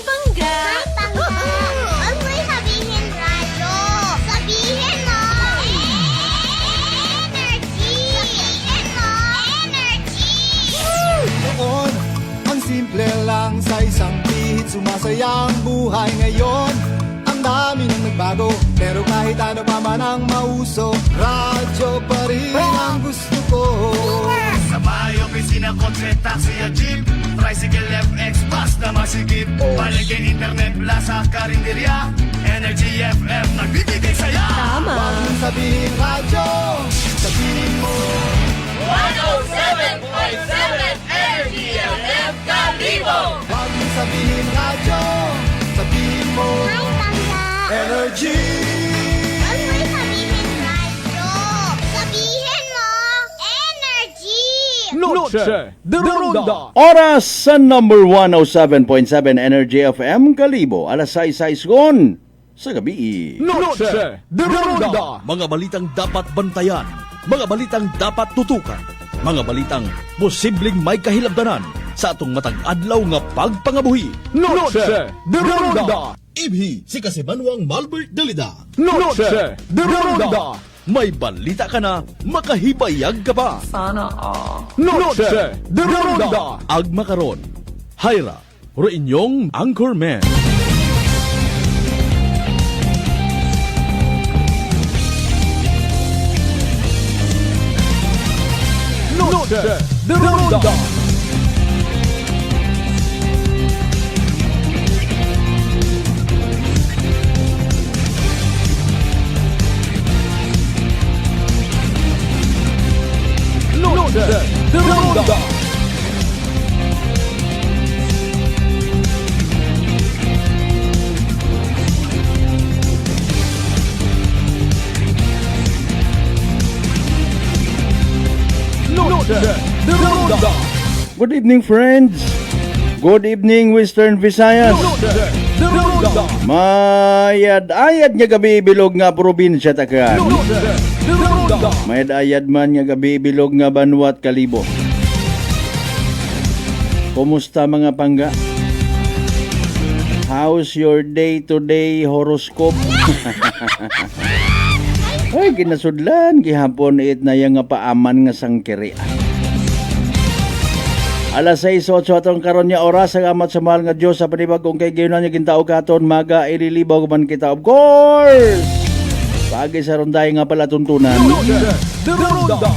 Pangga! Hi, Pangga! Huwag mo'y sabihin radyo! Sabihin mo! Energy! Sabihin mo! Energy! Noon, ang simple lang sa isang pihit, sumasaya ang buhay ngayon. Ang dami nang nagbago, pero kahit ano pa man ang mauso, radyo pa rin ang gusto ko. Sa bahay, opisina, kotse, taxi at jeep, tricycle, FX, bus na masigip, palengke, internet, plaza, karinderya, Energy FM, nagbibigay saya. Tama! Huwag mong sabihin radyo, sabihin mo 107.7 Energy FM Kalibo. Huwag mong sabihin radyo, sabihin mo Hi, Pangga! Energy. Huwag mo'y sabihin radyo! Sabihin mo! Energy! Noche de Ronda. Oras sa number 107.7 Energy FM Kalibo, alas 6:06 sa gabi. Noche de Ronda. Mga balitang dapat bantayan, mga balitang dapat tutukan, mga balitang posibleng may kahilabdanan sa atong matag adlaw nga pagpangabuhi. Noche de Ronda. Ibhi si Kasibanwang Malbert Dalida. Noche de Ronda. May balita ka na, makahibayag ka pa. Noche de Ronda. Agma karon, Hyra, ro inyong Anchorman. Noche de Ronda. Noche de Ronda. Noche de Ronda. Good evening, friends. Good evening, Western Visayas. Noche de Ronda. Mayad-ayad nga gabi bilog nga probinsya takan. Noche de Ronda. Mayad-ayad man nga gabi bilog nga Banwat Kalibo. Kumusta mga pangga? How's your day-to-day horoscope? Ay, ginasudlan, gihapon it na yang nga paaman nga sangkiri. Alas 6:08 atong karon niya oras ang amat sa mahal nga Dios sa panibag kung kay gayunan niya gintao katon maga ililibaw man kita, of course. Pagi sa runday nga pala tuntunan. Noche de Ronda.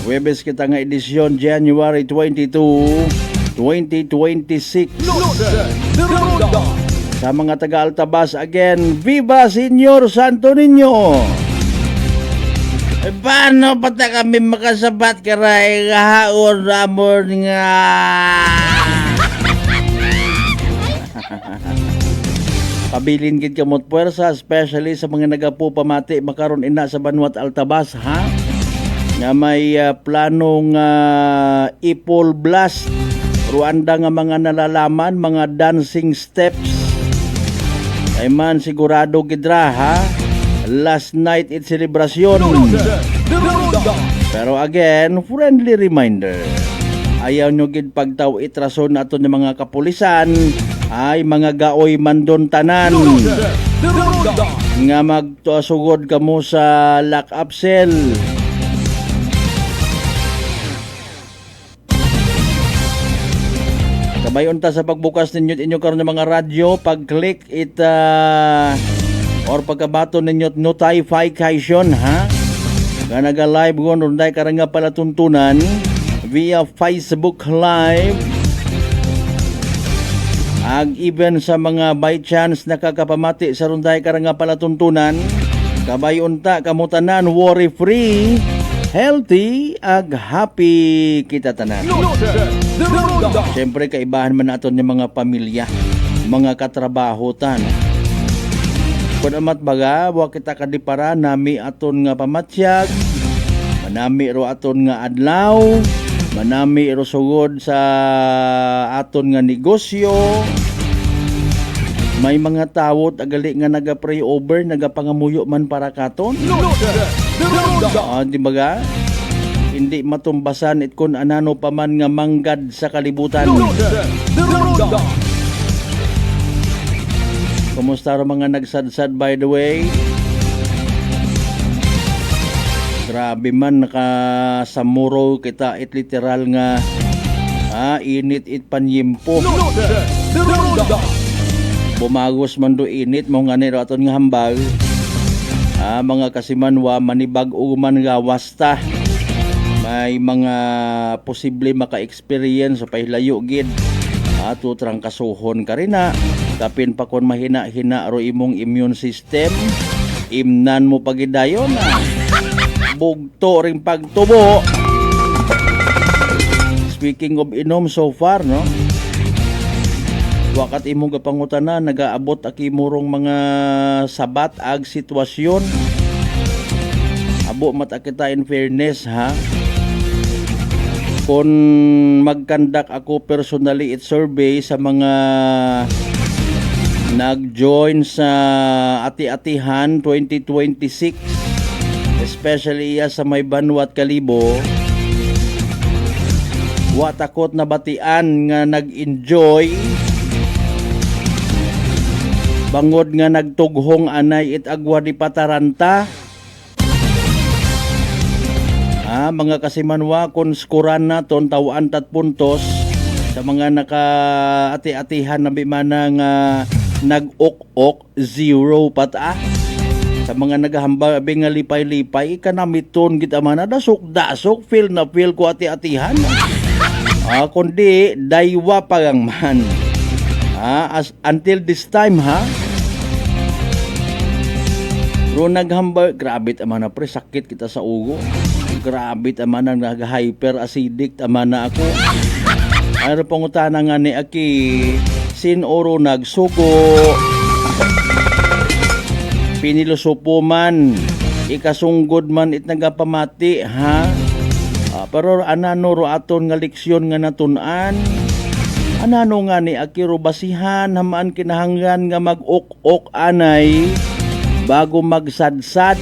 Huwebes kita nga edisyon January 22, 2026. Noche de Ronda. Sa mga taga-Altabas again, Viva Señor Santo Niño! Paano pata kami makasabat karay haon ramon nga? Pabilin gid kamot puwersa, especially sa mga nagapupamati makaron ina sa Banwat Altabas, ha? Nga may planong ipol blast, Ruanda nga mga nalalaman, mga dancing steps. Ay man sigurado gidra, ha? Last night it celebration. Pero again, friendly reminder. Ayaw nyo gid pagtaw itrason nato ng mga kapulisan ay mga gaoy mandon tanan nga magtuasugod kamo sa lock-up cell. Kabayon ta sa pagbukas ninyo inyo karon ng mga radyo, pag-click it or pagkabato ninyo notification, ha? Nga naga-live ko runday karang nga pala tuntunan via Facebook Live. Ag even sa mga by chance nakakapamati sa runday karang nga pala tuntunan, kabayon ta kamutanan worry free, healthy ag happy kita tanan. Siyempre kaibahan man naton yung mga pamilya, mga katrabaho tan. Kung amat baga, wa kita kadipara nami aton nga pamatsyag, manami ro aton nga adlaw, manami ro sugod sa aton nga negosyo. May mga tawot agali nga naga-pray over, nagapangamuyo man para katon. Di baga? Hindi matumbasan it kun anano pa man nga manggad sa kalibutan. Kumusta ro mga nagsadsad by the way? Grabe man nakasamuro kita it literal nga init it panyimpo. Bumagos man do init mo nga niro aton nga hambal. Mga kasimanwa manibag man nga wasta. May mga posible maka-experience sa pahilayo gid. Tutrang kasuhon ka rin na. Kapin pa kon mahina-hina ro imong immune system. Imnan mo pagidayon na. Bugto ring pagtubo. Speaking of inom so far, no? Wakat imong gapangutana nagaabot aki murong mga sabat ag sitwasyon. Abo mata kita in fairness ha. Kung magkandak ako personally it survey sa mga nag-join sa Ati-Atihan 2026 especially sa may Banwat Kalibo, wa takot na batian nga nag-enjoy bangod nga nagtughong anay it agwa di pataranta. Mga kasimanwa kung skuran naton tawaan 3 puntos sa mga naka-ati-atihan na bimana nga nag-ok-ok 0 pata. Sa mga nagahambabing nga lipay-lipay ikanamiton kita man dasok-dasok feel na feel ko ati-atihan. Kundi daywa pagang man. As until this time ha. Ro naghamba grabe taman na pre sakit kita sa ugo. Grabe taman na nag-hyper acidic taman na ako. Ano pangutana nga ni aki sinoro nagsugo. Pinilusupo man ikasunggod man it nagapamati ha. Pero anano ro aton nga leksyon nga natun-an. Anano nga ni akiro basihan hamaan kinahanglan nga mag-ok-ok anay bago magsadsad.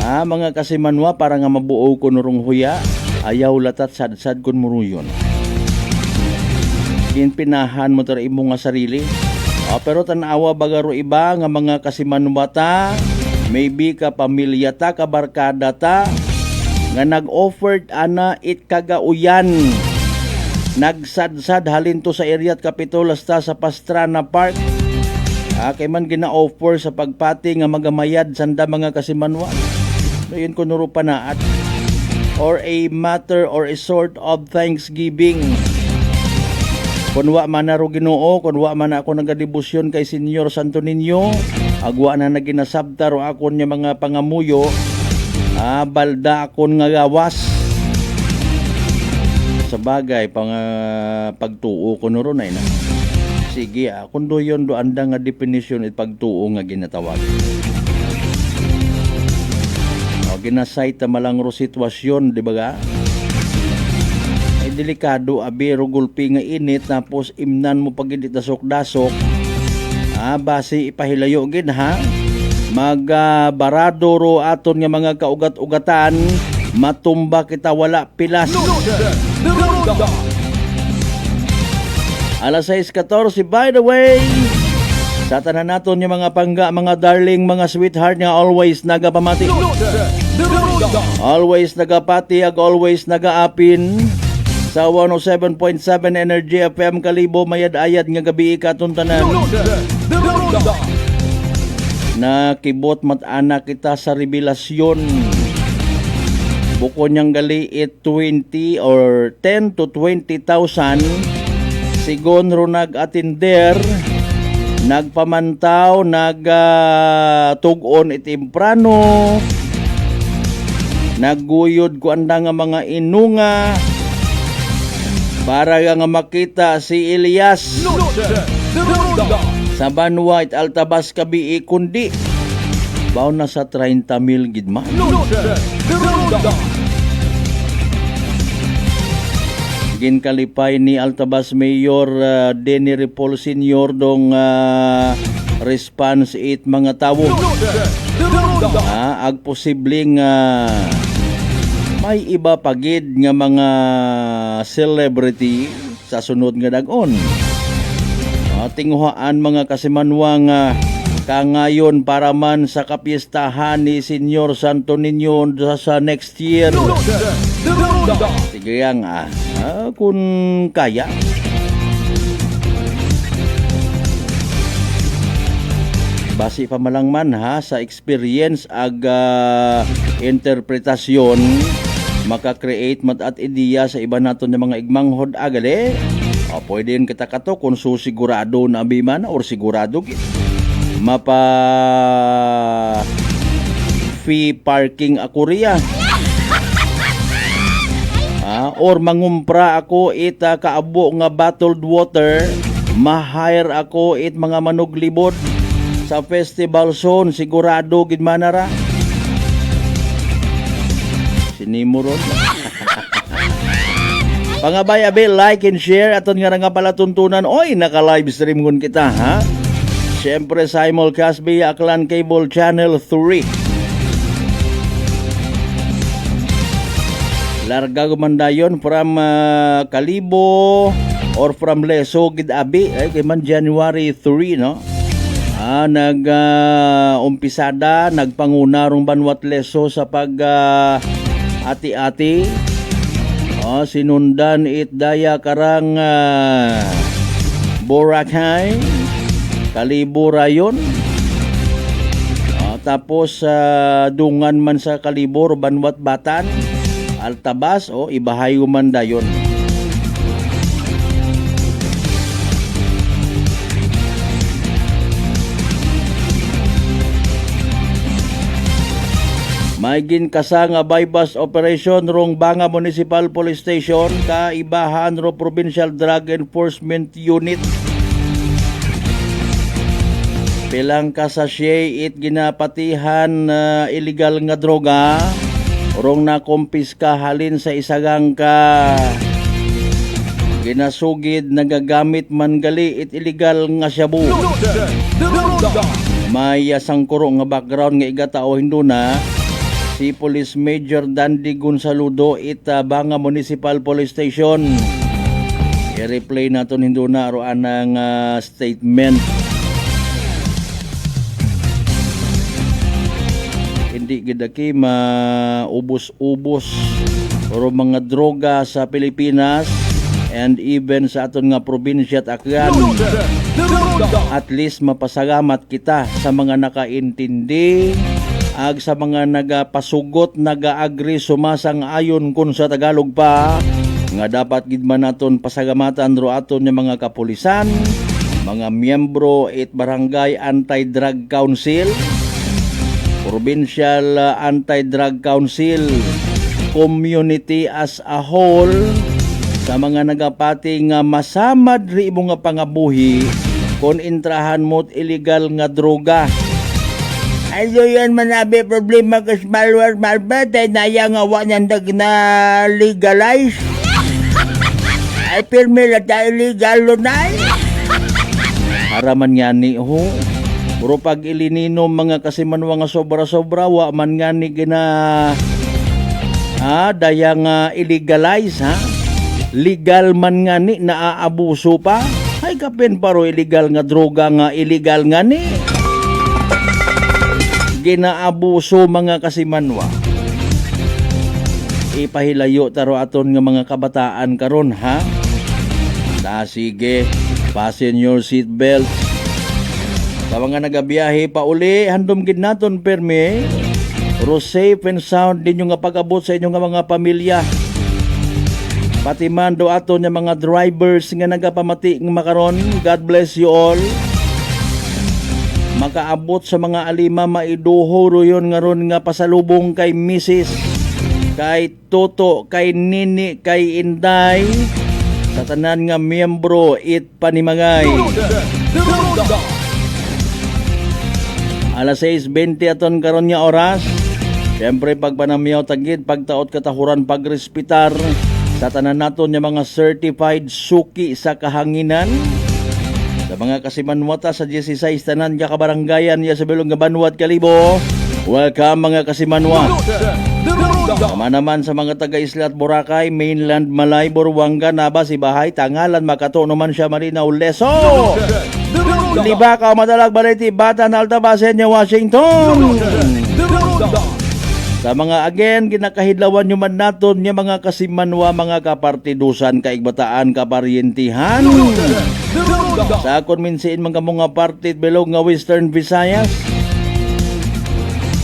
Mga kasimanwa para nga mabuo ko nurong huya ayaw latat sadsad kun muruyon. Kinpinahan mo tara imo nga sarili. Pero tanawa bagaro iba nga mga kasimanwa ta maybe ka pamilya ta ka barkada ta nga nag-offered ana it kagauyan nagsadsad halin to sa area at Kapitulas ta sa Pastrana Park. Kay man gina-offer sa pagpati nga magamayad sanda mga kasimanwa. Doon ko nuro panaat or a matter or a sort of thanksgiving. Kunwa man na ro Ginoo, kunwa man ako nagadebosyon kay Senyor Santo Niño, agwa na naginasabta ro akon nya mga pangamuyo. Balda akon nga gawas. Sa bagay pagtuo ko nuro na ina. Sige, kundo yon do anda nga definition it pagtuo nga ginatawag. Ginasay ta malangro sitwasyon, di ba ga? Ay delikado abi ro gulpi nga init tapos imnan mo pag hindi dasok-dasok. Basi ipahilayo gid ha. Magbarado ro aton nga mga kaugat-ugatan, matumba kita wala pilas. Alas 6:14 by the way. Sa tanan naton yung mga pangga, mga darling, mga sweetheart nga always nagapamati. Always nagapati ag always nagaapin sa 107.7 Energy FM Kalibo mayad-ayad nga gabi katon tanan. Nakibot mat-ana kita sa revelasyon. Buko niyang gali 20 or 10 to 20,000 sigon ro nag-atender nagpamantaw, nagtugon itimprano, nagguyod ko anda nga mga inunga para nga makita si Elias sa Banwat Altabas kabi kundi baw na sa 30,000 gidma. Ginkalipay ni Altabas Mayor Denny Repol Sr. dong response it mga tawo. Ag posibleng may iba pagid nga mga celebrity sa sunod nga dag-on. Tinguhaan mga kasimanwang kangayon para man sa kapistahan ni Senyor Santo Niño sa next year. Sige nga, kung kaya. Base pa malang man sa experience ag interpretasyon maka-create mat at ideya sa iba naton ng mga igmanghod agale. Pwede yun kita kato kung sigurado na biman or sigurado mapa fee parking ako riya. Or mangumpra ako kaabo nga bottled water, ma-hire ako mga manuglibod sa festival zone, sigurado gid manara. Sinimo ron. Pangabay abe, like and share aton nga palatuntunan. Oy, naka-live stream ngun kita ha. Syempre simulcast via Aklan Cable Channel 3. Larga gumandayon from Kalibo or from Leso gid abi kay man January 3 no. Umpisada nagpanguna rong Banwat Leso sa pag ati-ati. Sinundan daya karang Boracay, Kalibo rayon. Tapos dungan man sa Kalibo Banwat Batan, Altabas ibahayo man dayon. May ginkasa nga bypass operation rong Banga Municipal Police Station kaibahan ro Provincial Drug Enforcement Unit. Pilang kasasye ginapatihan illegal nga droga rong nakumpiska halin sa isagang ginasugid nagagamit man gali illegal nga shabu. May sangkuro nga background nga igatao hinduna si Police Major Dandy Gonsaludo Banga Municipal Police Station. I-replay naton hinduna aroan ng statement. Hindi gidaki maubos-ubos o mga droga sa Pilipinas and even sa aton nga probinsya at Aklan. At least mapasalamat kita sa mga nakaintindi ag sa mga nagapasugot, nagaagri, sumasang-ayon kun sa Tagalog pa nga dapat gid man naton pasagamatan ro aton nga mga kapulisan, mga miyembro barangay Anti-Drug Council, Provincial Anti-Drug Council, community as a whole, sa mga nagapati nga masamad ri imo nga pangabuhi kon intrahan mo't illegal nga droga. Ano yan manabi problema kas malwar malbate na yang awa nyandag na legalize. Ay pirmi na tayo legal lunay. Haraman nga ni puro pag ilinino mga kasimanwa nga sobra-sobra wa man nga ni gina dayang illegalize legal man nga ni naaabuso pa. Ay kapin paro illegal nga droga nga illegal nga ni ginaabuso mga kasimanwa. Ipahilayo taro aton nga mga kabataan karon sige, fasten your seat belt. Sa mga nagabiyahe pa uli, handom gid naton permi. Ro safe and sound din yung nga pag-abot sa inyong mga pamilya. Pati man do aton nga mga drivers nga nagapamati ng makaron. God bless you all. Makaabot sa mga alima maiduhoro yon nga ron nga pasalubong kay Mrs. kay Toto, kay Nini, kay Inday, sa tanan nga miyembro panimagay. Alas 6:20 aton karon nga oras. Siyempre pagpanamiyaw tagid pagtaot katahuran pagrespitar sa tanan naton nga mga certified suki sa kahanginan. Sa mga kasimanwata sa 16 tanan nga kabaranggayan ya sa bilog nga Banwat Kalibo. Welcome mga kasimanwa. Tama naman sa mga taga-Isla at Boracay, Mainland, Malay, Buruanga, Nabas, Ibahay, Tangalan, Makato naman siya, Marinaw, Leso. Liba ka madalag baliti, Batan, Altabasen, Washington. Sa mga again, ginakahidlawan nyo man naton niya mga kasimanwa, mga kapartidusan, kaigbataan, kaparyentihan. Sa akon minsiin mga partit, bilog nga Western Visayas,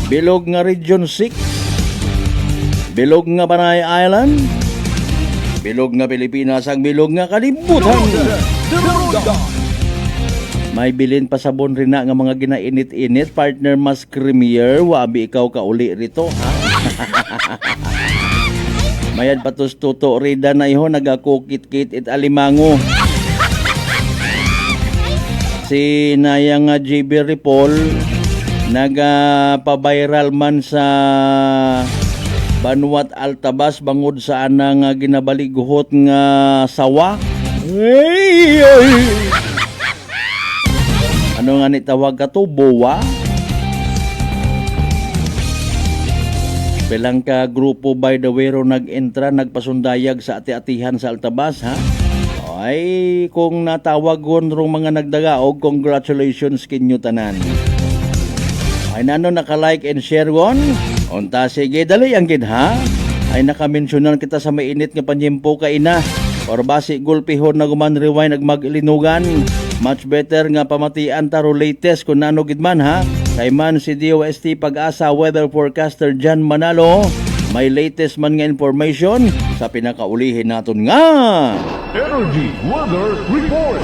bilog nga Region 6, bilog nga Panay Island, bilog nga Pilipinas, ang bilog nga kalibutan. May bilin pa sabon rin na nga mga ginainit-init, partner mas creamier, wabi ikaw kauli rito, ha? Mayad patos tuto, rida na iho, nagakukit-kit it alimango. Si Nayang JB Ripol, nagapabiral man sa Banwat Altabas, bangod sa anang ginabaliguhot nga sawa. Ano nga ni tawag ka to? Bowa? Bilang ka grupo by the way ro nag-entra, nagpasundayag sa ati-atihan sa Altabas, ha? Ay, kung natawag hon rong mga nagdagaog, congratulations kinyo tanan. Ay, nano naka-like and share hon? Unta, sige, dali ang gid, ha? Ay, nakamensyunan kita sa mainit nga panyempo ka ina. Or basi gulpihon na guman rewind nagmag-ilinugan. Much better nga pamatian taro latest kung nano gid man, ha. Kay man si DOST Pag-asa weather forecaster Jan Manalo, may latest man nga information sa pinakaulihin naton nga Energy Weather Report.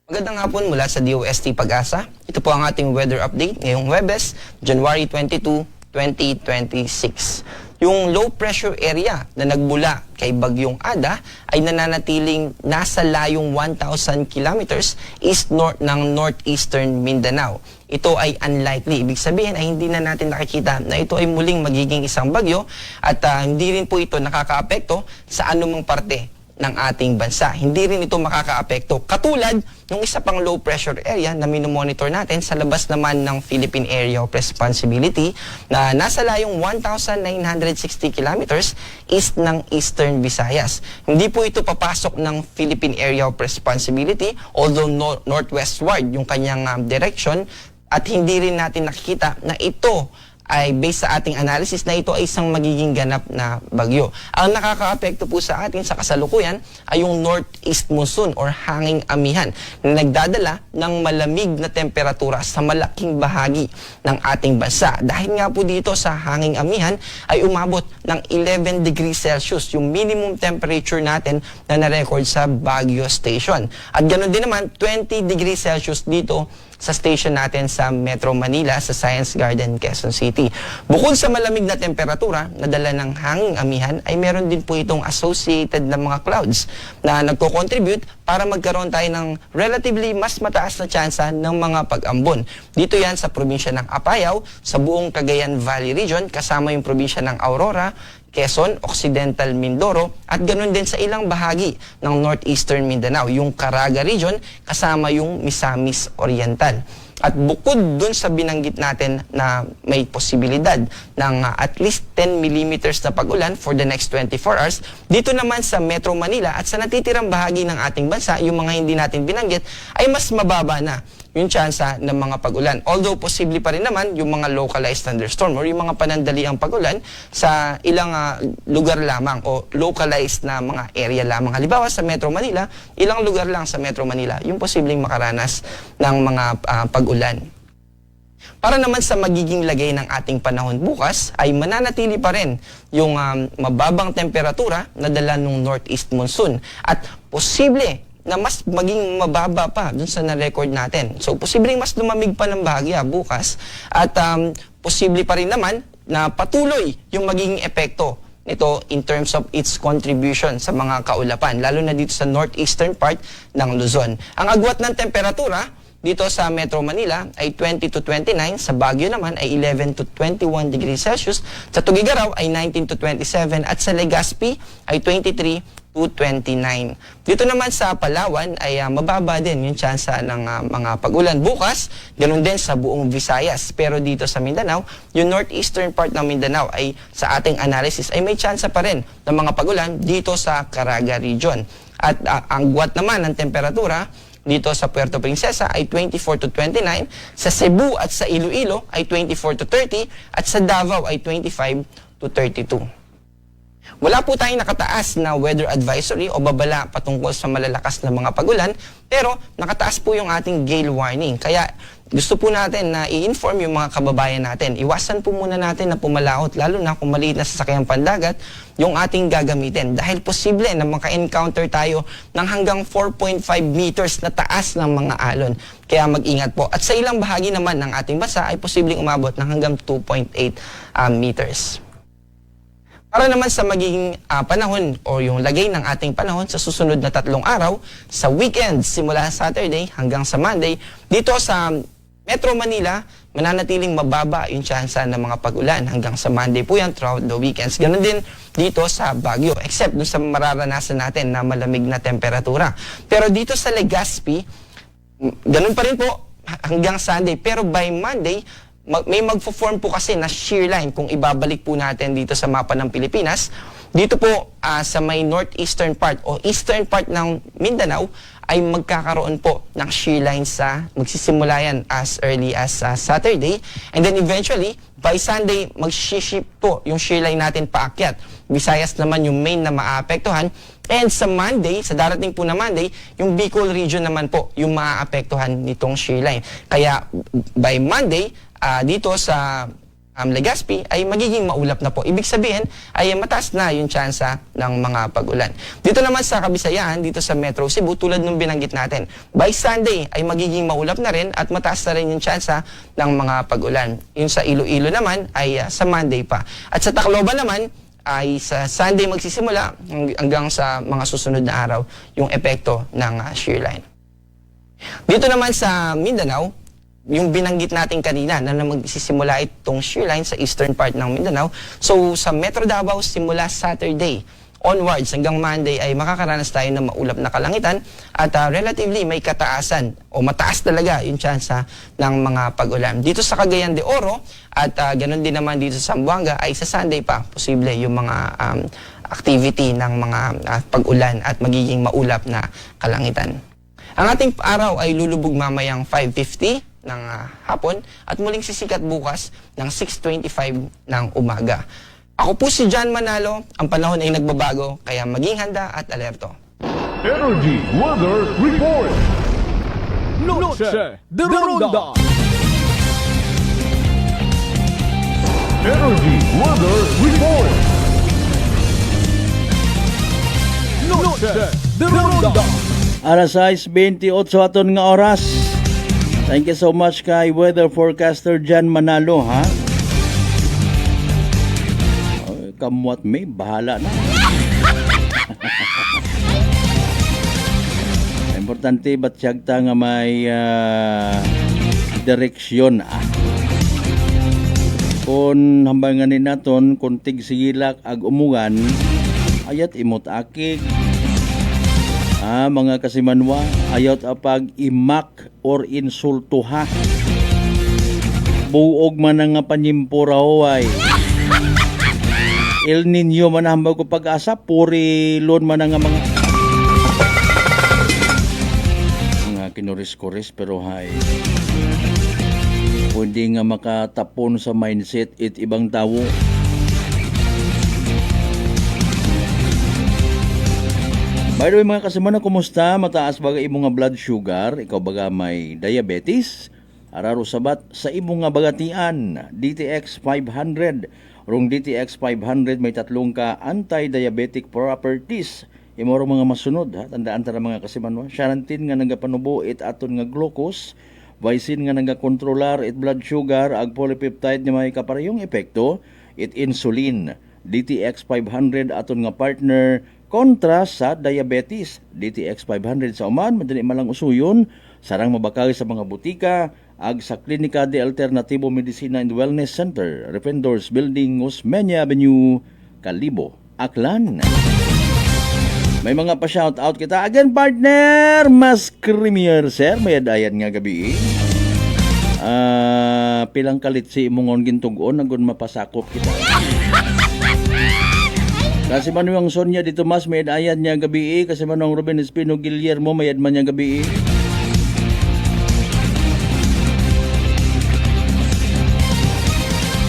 Magandang hapon mula sa DOST Pag-asa. Ito po ang ating weather update ngayong Huwebes, January 22, 2026. Yung low pressure area na nagbula kay Bagyong Ada ay nananatiling nasa layong 1,000 kilometers east-north ng northeastern Mindanao. Ito ay unlikely. Ibig sabihin ay hindi na natin nakikita na ito ay muling magiging isang bagyo at hindi rin po ito nakakaapekto sa anumang parte ng ating bansa. Hindi rin ito makakaapekto. Katulad ng isa pang low pressure area na minomonitor natin sa labas naman ng Philippine Area of Responsibility na nasa layong 1,960 kilometers east ng Eastern Visayas. Hindi po ito papasok ng Philippine Area of Responsibility although northwestward yung kanyang direction at hindi rin natin nakikita na ito ay based sa ating analysis na ito ay isang magiging ganap na bagyo. Ang nakakaapekto po sa atin sa kasalukuyan ay yung northeast monsoon or hanging amihan na nagdadala ng malamig na temperatura sa malaking bahagi ng ating bansa. Dahil nga po dito sa hanging amihan ay umabot ng 11 degrees Celsius yung minimum temperature natin na na-record sa Baguio Station. At ganoon din naman 20 degrees Celsius dito sa station natin sa Metro Manila sa Science Garden, Quezon City. Bukod sa malamig na temperatura na dala ng hanging amihan, ay meron din po itong associated na mga clouds na nagko-contribute para magkaroon tayo ng relatively mas mataas na tsansa ng mga pag-ambon. Dito yan sa probinsya ng Apayao, sa buong Cagayan Valley Region, kasama yung probinsya ng Aurora, Quezon, Occidental Mindoro, at ganoon din sa ilang bahagi ng Northeastern Mindanao, yung Caraga Region, kasama yung Misamis Oriental. At bukod dun sa binanggit natin na may posibilidad ng at least 10 millimeters na pag-ulan for the next 24 hours, dito naman sa Metro Manila at sa natitirang bahagi ng ating bansa, yung mga hindi natin binanggit, ay mas mababa na yung tsansa ng mga pag-ulan. Although posible pa rin naman yung mga localized thunderstorm or yung mga panandaliang pag-ulan sa ilang lugar lamang o localized na mga area lamang. Halimbawa sa Metro Manila, ilang lugar lang sa Metro Manila yung posibleng makaranas ng mga pag-ulan. Para naman sa magiging lagay ng ating panahon bukas ay mananatili pa rin yung mababang temperatura na dala ng northeast monsoon at posible na mas maging mababa pa dun sa na-record natin. So, posibleng mas lumamig pa ng bahagya bukas at posible pa rin naman na patuloy yung magiging epekto nito in terms of its contribution sa mga kaulapan, lalo na dito sa northeastern part ng Luzon. Ang agwat ng temperatura dito sa Metro Manila ay 20 to 29, sa Baguio naman ay 11 to 21 degrees Celsius, sa Tugigaraw ay 19 to 27 at sa Legazpi ay 23 to 29. Dito naman sa Palawan ay mababa din yung tsansa ng mga pag-ulan bukas, ganun din sa buong Visayas. Pero dito sa Mindanao, yung northeastern part ng Mindanao ay sa ating analysis ay may tsansa pa rin ng mga pag-ulan dito sa Caraga region. At ang guwat naman ng temperatura dito sa Puerto Princesa ay 24 to 29, sa Cebu at sa Iloilo ay 24 to 30, at sa Davao ay 25 to 32. Wala po tayong nakataas na weather advisory o babala patungkol sa malalakas na mga pag-ulan, pero nakataas po yung ating gale warning. Kaya gusto po natin na i-inform yung mga kababayan natin. Iwasan po muna natin na pumalakot, lalo na kung maliit na sasakyang pandagat yung ating gagamitin. Dahil posible na maka-encounter tayo ng hanggang 4.5 meters na taas ng mga alon. Kaya mag-ingat po. At sa ilang bahagi naman ng ating bansa ay posibleng umabot ng hanggang 2.8 meters. Para naman sa magiging panahon o yung lagay ng ating panahon sa susunod na 3 araw, sa weekend simula Saturday hanggang sa Monday, dito sa Metro Manila, mananatiling mababa yung tsansa ng mga pag-ulan hanggang sa Monday po yan throughout the weekends. Ganon din dito sa Baguio, except dun sa mararanasan natin na malamig na temperatura. Pero dito sa Legazpi, ganon pa rin po hanggang Sunday. Pero by Monday, may magfo-form po kasi na shear line kung ibabalik po natin dito sa mapa ng Pilipinas. Dito po sa may northeastern part o eastern part ng Mindanao ay magkakaroon po ng shear line sa magsisimula yan as early as Saturday, and then eventually by Sunday mag-shift po yung shear line natin paakyat. Visayas naman yung main na maapektuhan, and sa Monday, sa darating po na Monday, yung Bicol region naman po yung maapektuhan nitong shear line. Kaya by Monday dito sa Legazpi ay magiging maulap na po. Ibig sabihin ay mataas na yung tsansa ng mga pag-ulan. Dito naman sa Kabisayan, dito sa Metro Cebu, tulad nung binanggit natin, by Sunday ay magiging maulap na rin at mataas na rin yung tsansa ng mga pag-ulan. Yung sa Iloilo naman ay sa Monday pa. At sa Tacloban naman ay sa Sunday magsisimula hanggang sa mga susunod na araw yung epekto ng shear line. Dito naman sa Mindanao, yung binanggit natin kanina na magsisimula itong shear line sa eastern part ng Mindanao. So sa Metro Davao, simula Saturday onwards hanggang Monday ay makakaranas tayo ng maulap na kalangitan at relatively may kataasan o mataas talaga yung tsansa ng mga pag-ulan. Dito sa Cagayan de Oro at ganun din naman dito sa Zamboanga ay sa Sunday pa posible yung mga activity ng mga pag-ulan at magiging maulap na kalangitan. Ang ating araw ay lulubog mamayang 5:50 ng hapon at muling sisikat bukas ng 6:25 ng umaga. Ako po si John Manalo, ang panahon ay nagbabago, kaya maging handa at alerto. Energy Weather Report. Noche de Ronda. Energy Weather Report. Noche de Ronda. Alas 6:28 aton nga oras. Thank you so much kay weather forecaster Jan Manalo, ha? Kamwat may bahala na. Importante ba't siyagta nga may direksyon, Kung hambanganin naton, kung tigsigilak ag umugan, ayat imot akig, mga kasimanwa, ayat apag imak or insultuha. Buog man nga panyimpura huway. El Nino man ang ko pag-asa, puri lon man nga mga kinuris-kuris, pero hay pwede nga makatapon sa mindset it ibang tao. By the way mga kasimana, kumusta? Mataas baga imo nga blood sugar? Ikaw baga may diabetes? Araro sabat sa imo nga bagatian, DTX 500. Rong DTX 500 may 3 ka anti-diabetic properties. Imo rong mga masunod, tandaan tara mga kasimanwa. Xanthine nga nagapanubo it aton nga glucose, Vicin nga nagakontrolar it blood sugar, ag polypeptide nga may kaparehong epekto, it insulin. DTX 500 aton nga partner kontra sa diabetes. DTX 500 sa uman, madali malang usuyon, sarang mabakay sa mga butika, ag sa Klinika de Alternativo Medicina and Wellness Center, Refendors Building, Osmeña Avenue, Kalibo, Aklan. May mga pa-shoutout kita. Again, partner, mas creamier, sir. May adayan nga gabi. Pilang kalit si imungon gintugon, nagun mapasakop kita. Kasi manuang Sonia dito mas may adayan niya gabi. Kasi manuang Ruben Espino Guillermo may adman niya gabi.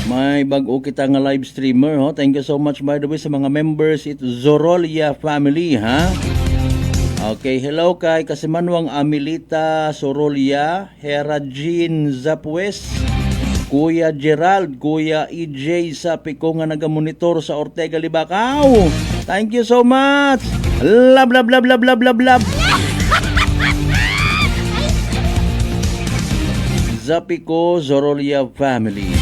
May bago kita nga live streamer, ho. Thank you so much by the way sa mga members it Zorolia family, ha. Okay, hello kay Kasimanwang Amilita Sorolia, Hera Jean Zapwes, Kuya Gerald, Kuya EJ sa Pico nga nagamonitor sa Ortega Libacao. Thank you so much. Love, love, love, love, love, love, love. Zapico Zorolia family.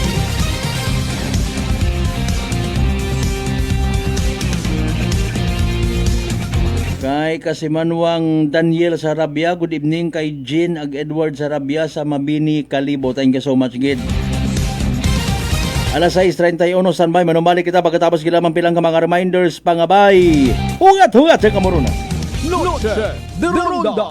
Kay Kasimanwang Daniel Sarabia, good evening kay Jean ag Edward Sarabia sa Mabini, Kalibo. Thank you so much, Gid. Alas 6:31, standby. Manumbalik kita pagkatapos gilamang pilang ka mga reminders pangabay. Hugat sa kamuruna. Noche de Ronda.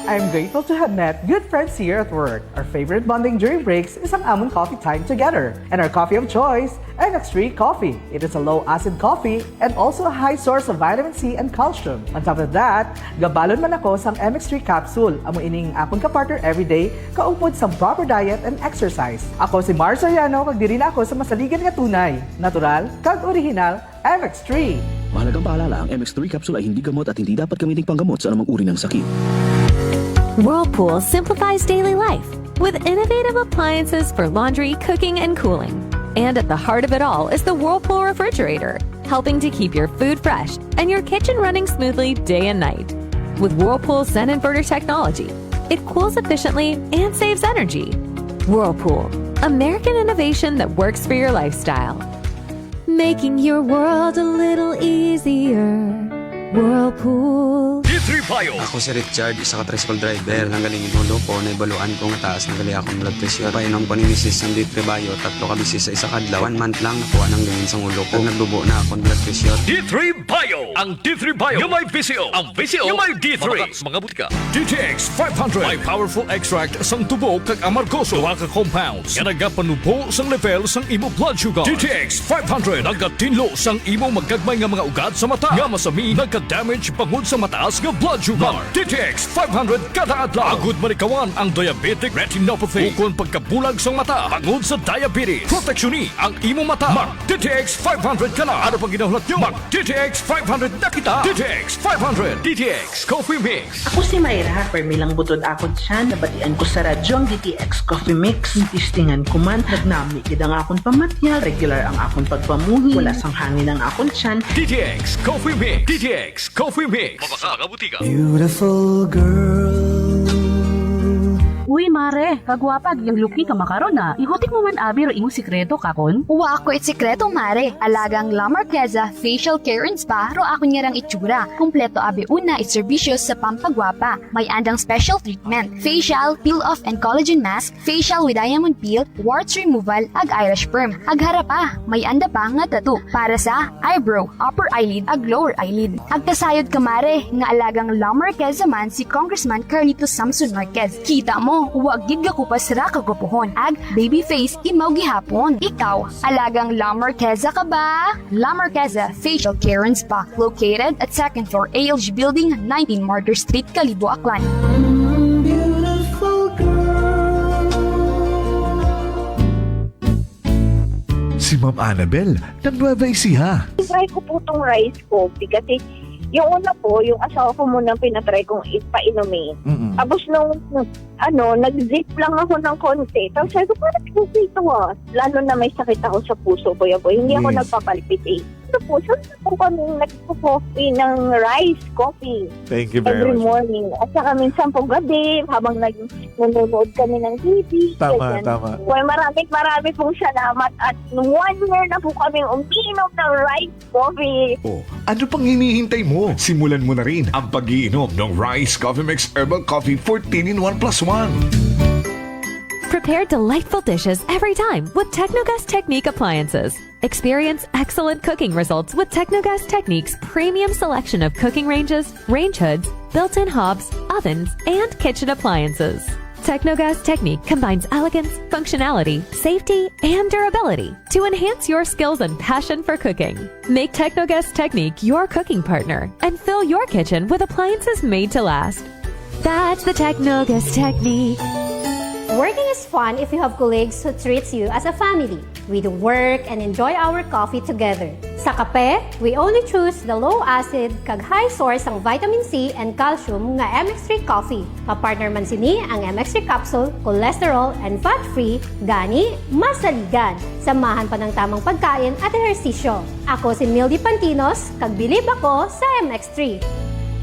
I'm grateful to have met good friends here at work. Our favorite bonding during breaks is ang amon coffee time together. And our coffee of choice, MX3 Coffee. It is a low-acid coffee and also a high source of vitamin C and calcium. On top of that, gabalon man ako sang MX3 capsule. Amo ining apon ka partner everyday, kaupod sa proper diet and exercise. Ako si Mar Soriano, kag diri na ako sa masaligan nga tunay, natural, kag original, MX3. Mahalagang paalala, ang MX3 capsule ay hindi gamot at hindi dapat gamiting panggamot sa anumang uri ng sakit. Whirlpool simplifies daily life with innovative appliances for laundry, cooking, and cooling. And at the heart of it all is the Whirlpool refrigerator, helping to keep your food fresh and your kitchen running smoothly day and night. With Whirlpool Zen Inverter technology, it cools efficiently and saves energy. Whirlpool, American innovation that works for your lifestyle. Making your world a little easier. Whirlpool. D3 Bio. Ako si Richard, isa ka tricycle driver. Nanggaling inulo ko, naibaluan ko nga taas, nagali akong blood pressure. Painom ko ni Mrs. ng D3 Bio, 3 ka bisis sa isa kadlaw. 1 month lang nakuha ng ganyan sa ulo ko. Nagdubo na akong blood pressure. D3 Bio. Ang D3 Bio yung may VCO. Ang VCO yung may D3. Mabakas mga butika. DTX 500. May powerful extract sang tubo kag amargoso. Duha ka compounds. Nga nagapanubo sang level sang imo blood sugar. DTX 500. Nagatinlo sang imo magkagmay nga mga ugat sa mata. Nga masami nagka-damage pangod sa mataas nga blood sugar. DTX 500 kada adlaw. Agud manikawan ang diabetic retinopathy. Ukon pagkabulag sang mata pangod sa diabetes. Proteksyon ni ang imo mata. Mag DTX 500 kana. Ano pang ginahulat nyo? Mag DTX 500 na kita. DTX 500. DTX Coffee Mix. Ako si Mayra, permilang butod akon siya, nabatian ko sa radyo ang DTX Coffee Mix. Tistingan ko man, nagnami kid ang akon pamatyal, regular ang akon pagpamuhi, wala sang hangin ang akon tiyan. DTX Coffee Mix. DTX Coffee Mix. Mabaka ka butika. Beautiful girl. Uy, mare, kagwapag yung luki ka makaron na. Ihutik mo man abi ro imo sikreto kakon. Uwa ako sikreto mare. Alagang La Marqueza Facial Care and Spa ro ako niyarang itsura. Kompleto abi una itserbisyos sa pampagwapa. May andang special treatment. Facial, peel-off and collagen mask, facial with diamond peel, warts removal, ag eyelash perm. Ag harapa, may anda pa nga tattoo para sa eyebrow, upper eyelid, ag lower eyelid. Ag kasayod ka mare, nga alagang La Marqueza man si Congressman Carlito Samson Marquez. Kita mo, huwag gid ko pa sira kagupuhon. Ag baby face imaw gihapon. Ikaw, alagang La Marqueza ka ba? La Marqueza Facial Care and Spa, located at 2nd floor ALG Building, 19 Martyr Street, Kalibo, Aklan. Beautiful girl. Si Ma'am Annabel, ng Nueva Ecija. Try ko po itong rice coffee kasi yung una po, yung asawa ko munang pinatry kong ipainumin. Tapos nung, nag-zip lang ako ng konti. Tapos sabi ko, parang kasi ito Lalo na may sakit ako sa puso, boy. Hindi ako nagpapalpit eh. ito po, saan po kami nagpo-coffee ng rice coffee Thank you every morning. At saka minsan po gabi, habang nanonood kami ng TV. Tama, ganyan. tama. Well, marami pong salamat at 1 year na po kami umiinom ng rice coffee. Oh, ano pang hinihintay mo? Simulan mo na rin ang pag-iinom ng Rice Coffee Mix Herbal Coffee 14 in 1 plus 1. Prepare delightful dishes every time with Technogas Technique appliances. Experience excellent cooking results with Technogas Technique's premium selection of cooking ranges, range hoods, built-in hobs, ovens, and kitchen appliances. Technogas Technique combines elegance, functionality, safety, and durability to enhance your skills and passion for cooking. Make Technogas Technique your cooking partner and fill your kitchen with appliances made to last. That's the Technogas Technique. Working is fun if you have colleagues who treats you as a family. We do work and enjoy our coffee together. Sa kape, we only choose the low-acid kag high source ang vitamin C and calcium nga MX3 coffee. Kapartner man sini ang MX3 capsule, cholesterol and fat-free, gani, masaligan. Samahan pa ng tamang pagkain at ehersisyo. Ako si Mildy Pantinos, kag bilib ako sa MX3.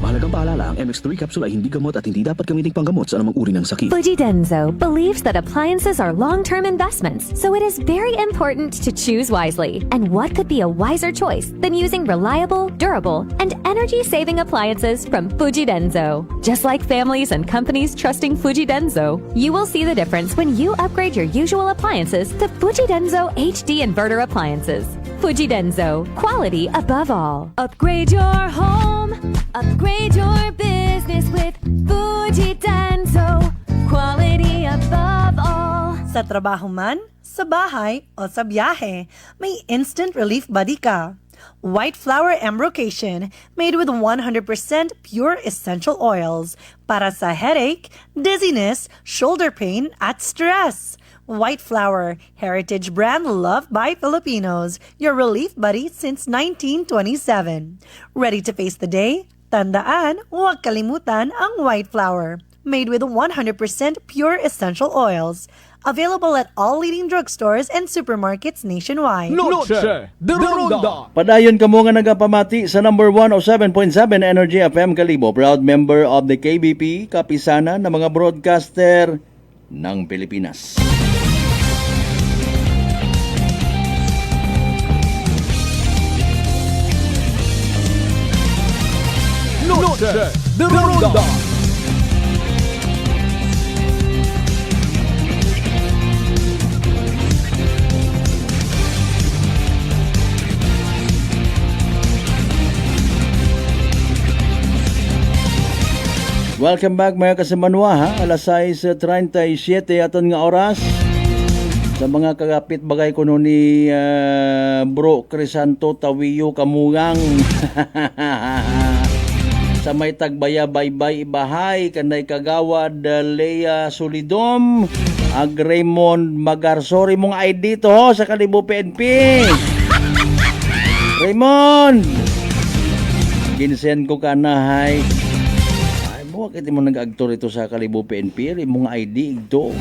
Mahalagang paalala, ang MX3 capsule ay hindi gamot at hindi dapat gamiting panggamot sa anumang uri ng sakit. Fujidenzo believes that appliances are long-term investments, so it is very important to choose wisely. And what could be a wiser choice than using reliable, durable, and energy-saving appliances from Fujidenzo? Just like families and companies trusting Fujidenzo, you will see the difference when you upgrade your usual appliances to Fujidenzo HD inverter appliances. Fujidenzo, quality above all. Upgrade your home. Upgrade your business with Fujidenzo. Quality above all. Sa trabaho man, sa bahay, o sa biyahe, may instant relief buddy ka. White Flower Embrocation, made with 100% pure essential oils para sa headache, dizziness, shoulder pain, at stress. White Flower, heritage brand loved by Filipinos, your relief buddy since 1927. Ready to face the day? Tandaan, huwag kalimutan ang White Flower. Made with 100% pure essential oils. Available at all leading drugstores and supermarkets nationwide. Noche de Ronda. Padayon kamo nga nagapamati sa number 107.7 Energy FM Kalibo, proud member of the KBP, kapisanan ng mga broadcaster ng Pilipinas. Noche de Ronda. Welcome back mga kasimanwa ha. Alas 6:37 aton nga oras. Sa mga kagapit bagay ko no ni Bro Crisanto Tawiyo Kamugang. Sa may tagbaya baybay bahay kanay kagawad Lea Solidom ag Raymond Magarsori mong ID to ho sa Kalibo PNP. Raymond ginsen ko kanahay. Ay mo kiti mo nag-agtor ito sa Kalibo PNP mong ID igdo.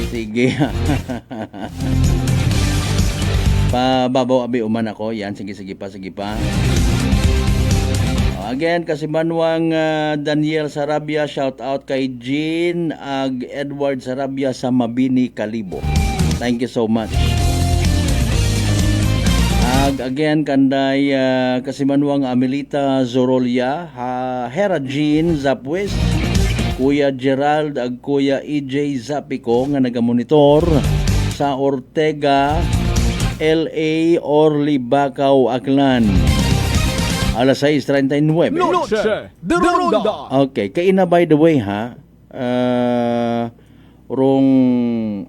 Sige. Pababaw abi uman ako yan sige pa. Again, kasi Manuang Daniel Sarabia, shout out kay Jean ag Edward Sarabia sa Mabini, Kalibo. Thank you so much. Again, kanday kasi Manuang Amelita Zorolia, Hera Jean Zapwes, Kuya Gerald ag Kuya EJ Zapico nga nagamonitor sa Ortega, LA, Orly, Bacau, Aklan. Alas 6:39. Noche de Ronda. Okay, kaina by the way ha. Rong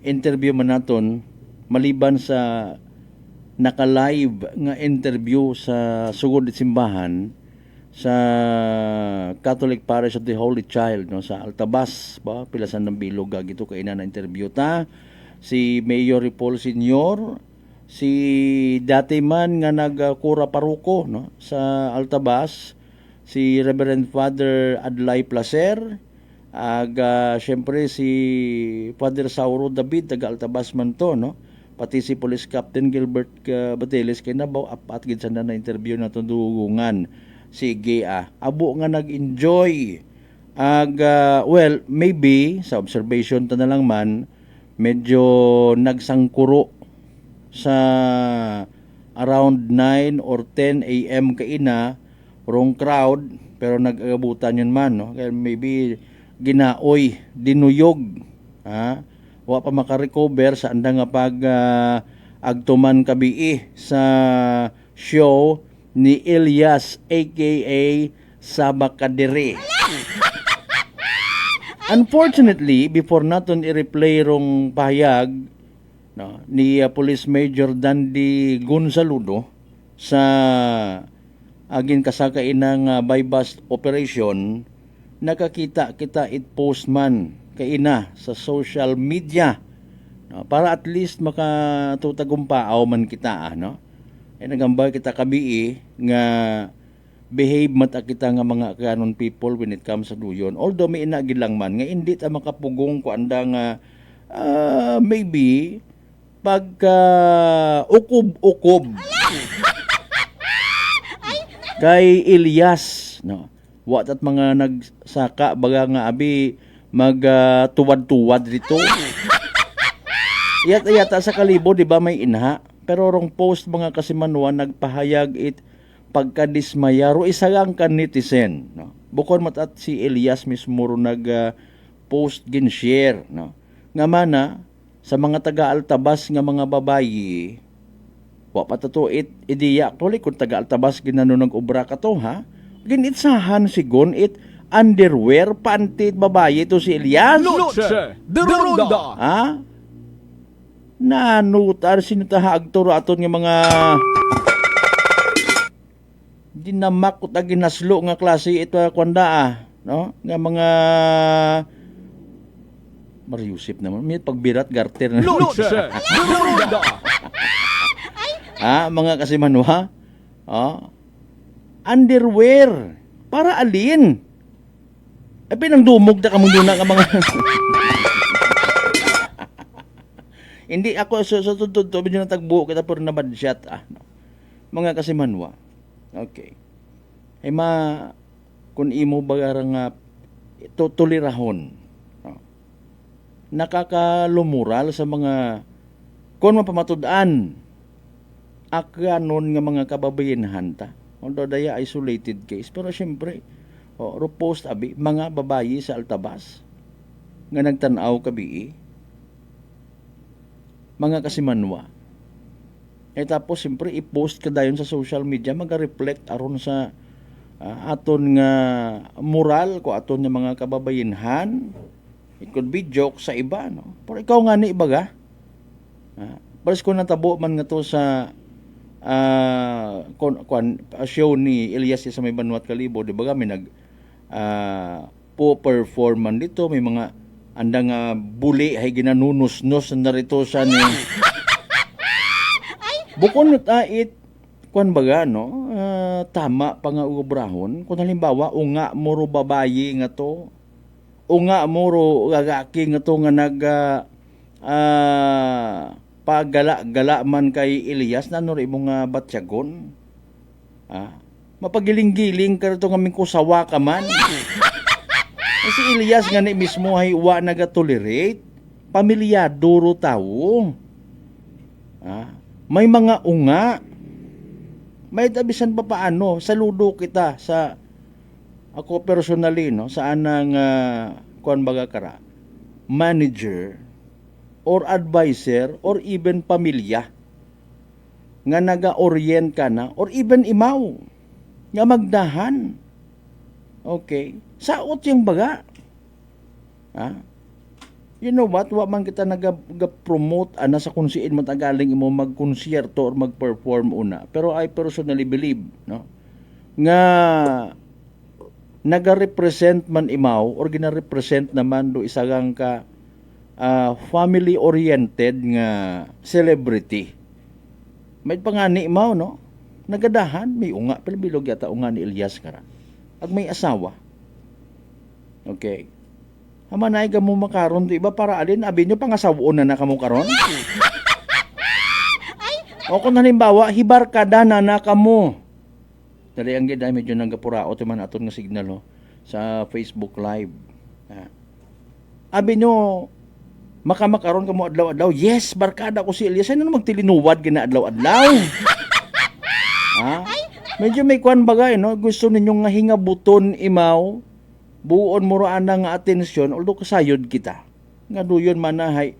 interview man naton maliban sa naka-live nga interview sa sugod simbahan sa Catholic Parish of the Holy Child no sa Altabas ba Pilasan ng Bilog gito kaina na interview ta si Mayor Paul Senior, si dati man nga nagkura paruko no sa Altabas, si Reverend Father Adlai Placer, syempre si Father Sauro David taga Altabas man to no, pati si Police Captain Gilbert Bateles kay nabaw apat gid sa na interview na tundugungan si Gia. Abo nga nag-enjoy well, maybe sa observation ta na lang man medyo nagsangkuro sa around 9 or 10 AM kaina wrong crowd pero nag-abutan yun man, no? Kaya maybe ginaoy, dinuyog, ha? Wa pa makarecover sa anda nga pag agtuman kabii sa show ni Elias aka Sabakadere. Unfortunately, before naton i-replay rong pahayag no, ni Police Major Dandy Gonzaludo sa agin kasakain ng bypass operation, nakakita kita it post man kaina sa social media no, para at least makatutagumpaaw man kita no. Nagambay kita kabii nga behave mata kita nga mga kanon people when it comes sa duyon. Although may inagid lang man nga hindi ta makapugong ko anda nga maybe pagka ukob-ukob kay Elias no. Wa tat mga nagsaka baga nga abi tuwad-tuwad dito. Yata sa Kalibo di ba may inha pero rong post mga kasimanuan nagpahayag it pagkadismaya ro isa lang kan netizen no. Bukod matat si Elias mismo ro post gin share no. Nga mana sa mga taga Altabas nga mga babayi wa pa to ideya actually kung taga Altabas ginano nag-obra ka to ha. Ginitsahan sigon it underwear pantit babayi to si Elias. Noche de Ronda. Ha? Nanutar sinutaha agturo aton nga mga dinamakot ag ginaslo nga klase ito kwanda no nga mga Mariusip naman may pagbirat garter na Noche de Ronda. Mga kasimanwa underwear para alin pinangdumog na kamong doon nga mga hindi ako sa tutod to medyo natagbuo kita pero nabadshot mga kasimanwa. Okay. Ay kung imo bagara nga tulirahon. Nakakalumural sa mga kung mapamatud-an akanon nga mga kababayenhan ta. Although daya isolated case pero syempre repost abi mga babayi sa Altabas nga nagtan-aw kabii mga kasimanwa. Tapos siyempre i-post ka dayon sa social media maga-reflect aron sa aton nga moral ko aton nga mga kababayenhan. It could be joke sa iba no. Pero ikaw nga ni ibaga. Pares ko natabo man nga to sa show ni Elias sa may Banwat Kalibo, di ba may po-perform man dito, may mga andang buli ay ginanunus-nus na rito sa ni bukod it kwan baga no tama pa nga ubrahon kung halimbawa unga moro babayi nga to unga moro gagaki nga to nga nag pagala-gala man kay Elias na nuri mo nga batsyagon mapagiling-giling ka rito nga mingkusawa ka man si Elias nga ni mismo ay wa nagatolerate pamilyado ro tao may mga unga may tabisan pa paano saludo kita sa ako personally no sa anang kuan baga kara manager or advisor or even pamilya nga naga-orient ka na or even imaw nga magdahan okay saot yung baga you know what wa man kita nag-promote ana sa kunsiin matagaling imo magkonsyerto or mag-perform una pero I personally believe no nga naga-represent man imaw or gina-represent naman do isagang ka family oriented nga celebrity may pangani imaw no nagadahan may unga pero bilog yata unga ni Elias kara ag may asawa okay hamanay ka mo makaron to iba para alin abi nyo pangasawon na kamo karon O kung halimbawa, hibarkada na kamo. Dali ang gid ay medyo nanggapuraot man aton nga signal no, sa Facebook Live. Abi nyo, makamakaron ka mo adlaw-adlaw. Yes, barkada ko si Elias. Ano magtilinuwad gina adlaw-adlaw? Medyo may kwan bagay, no? Gusto ninyong nga hingabuton imaw, buon mo raan nga atensyon, although kasayod kita. Nga duyon man na hay,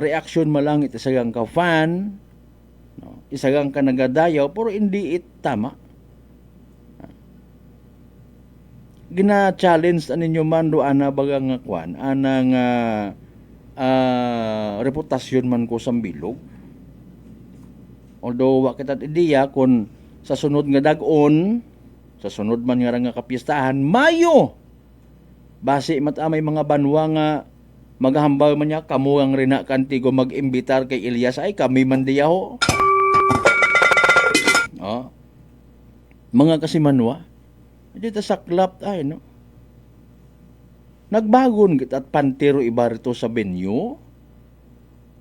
reaction mo lang isagang ka fan, no? Isagang ka nagadayaw, pero hindi it tama. Gina-challenge aninyo man doon na bagang nga kwan, anang reputasyon man ko sa bilog. Although wakit ideya kung sa sunod nga dag-on, sa sunod man nga kapistahan, Mayo, base matamay mga banwa nga maghambal man niya, kamo ang rina kantigo mag-imbitar kay Elias, ay kami man diyaho. Mga kasimanwa, dito saklap ay, no? Nagbagon kita at pantero iba rito sa venue.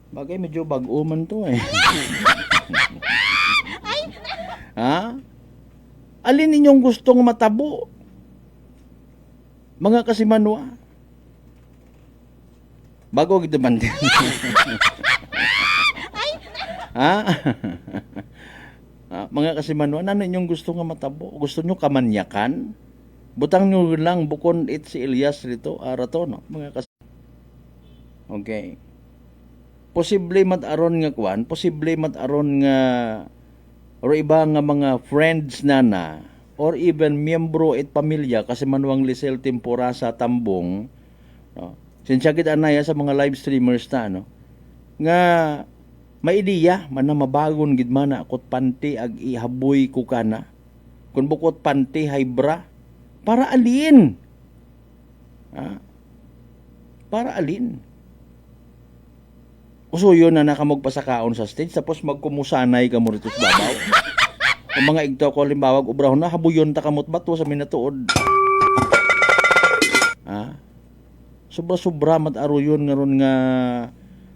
Bagay medyo bago man to eh. Alin ninyong gustong matabo? Mga kasimanwa. Bago kita pantero. Mga kasimanwa, ano inyong gusto nga matabo? Gusto nyo kamanyakan? Butang nyo lang bukon it si Elias rito, arato, no? Mga okay. Posible mataron nga kwan, posible mataron nga or iba nga mga friends na or even miyembro at pamilya kasi manuang Lisel Tempora sa Tambong, no? Sinsya anaya sa mga live streamers na, no? Nga maidiya man na mabagon gid man na akot panty ag ihaboy ko kana. Kun bukod panty hay bra para alin? Para alin? Usuyo na nakamog pasakaon sa stage tapos magkumusanay ka mo rito sa babaw. Ang mga igto ko limbawag ubrahon na habuyon ta kamot bato sa minatuod. Sobra-sobra mat aruyon nga ron nga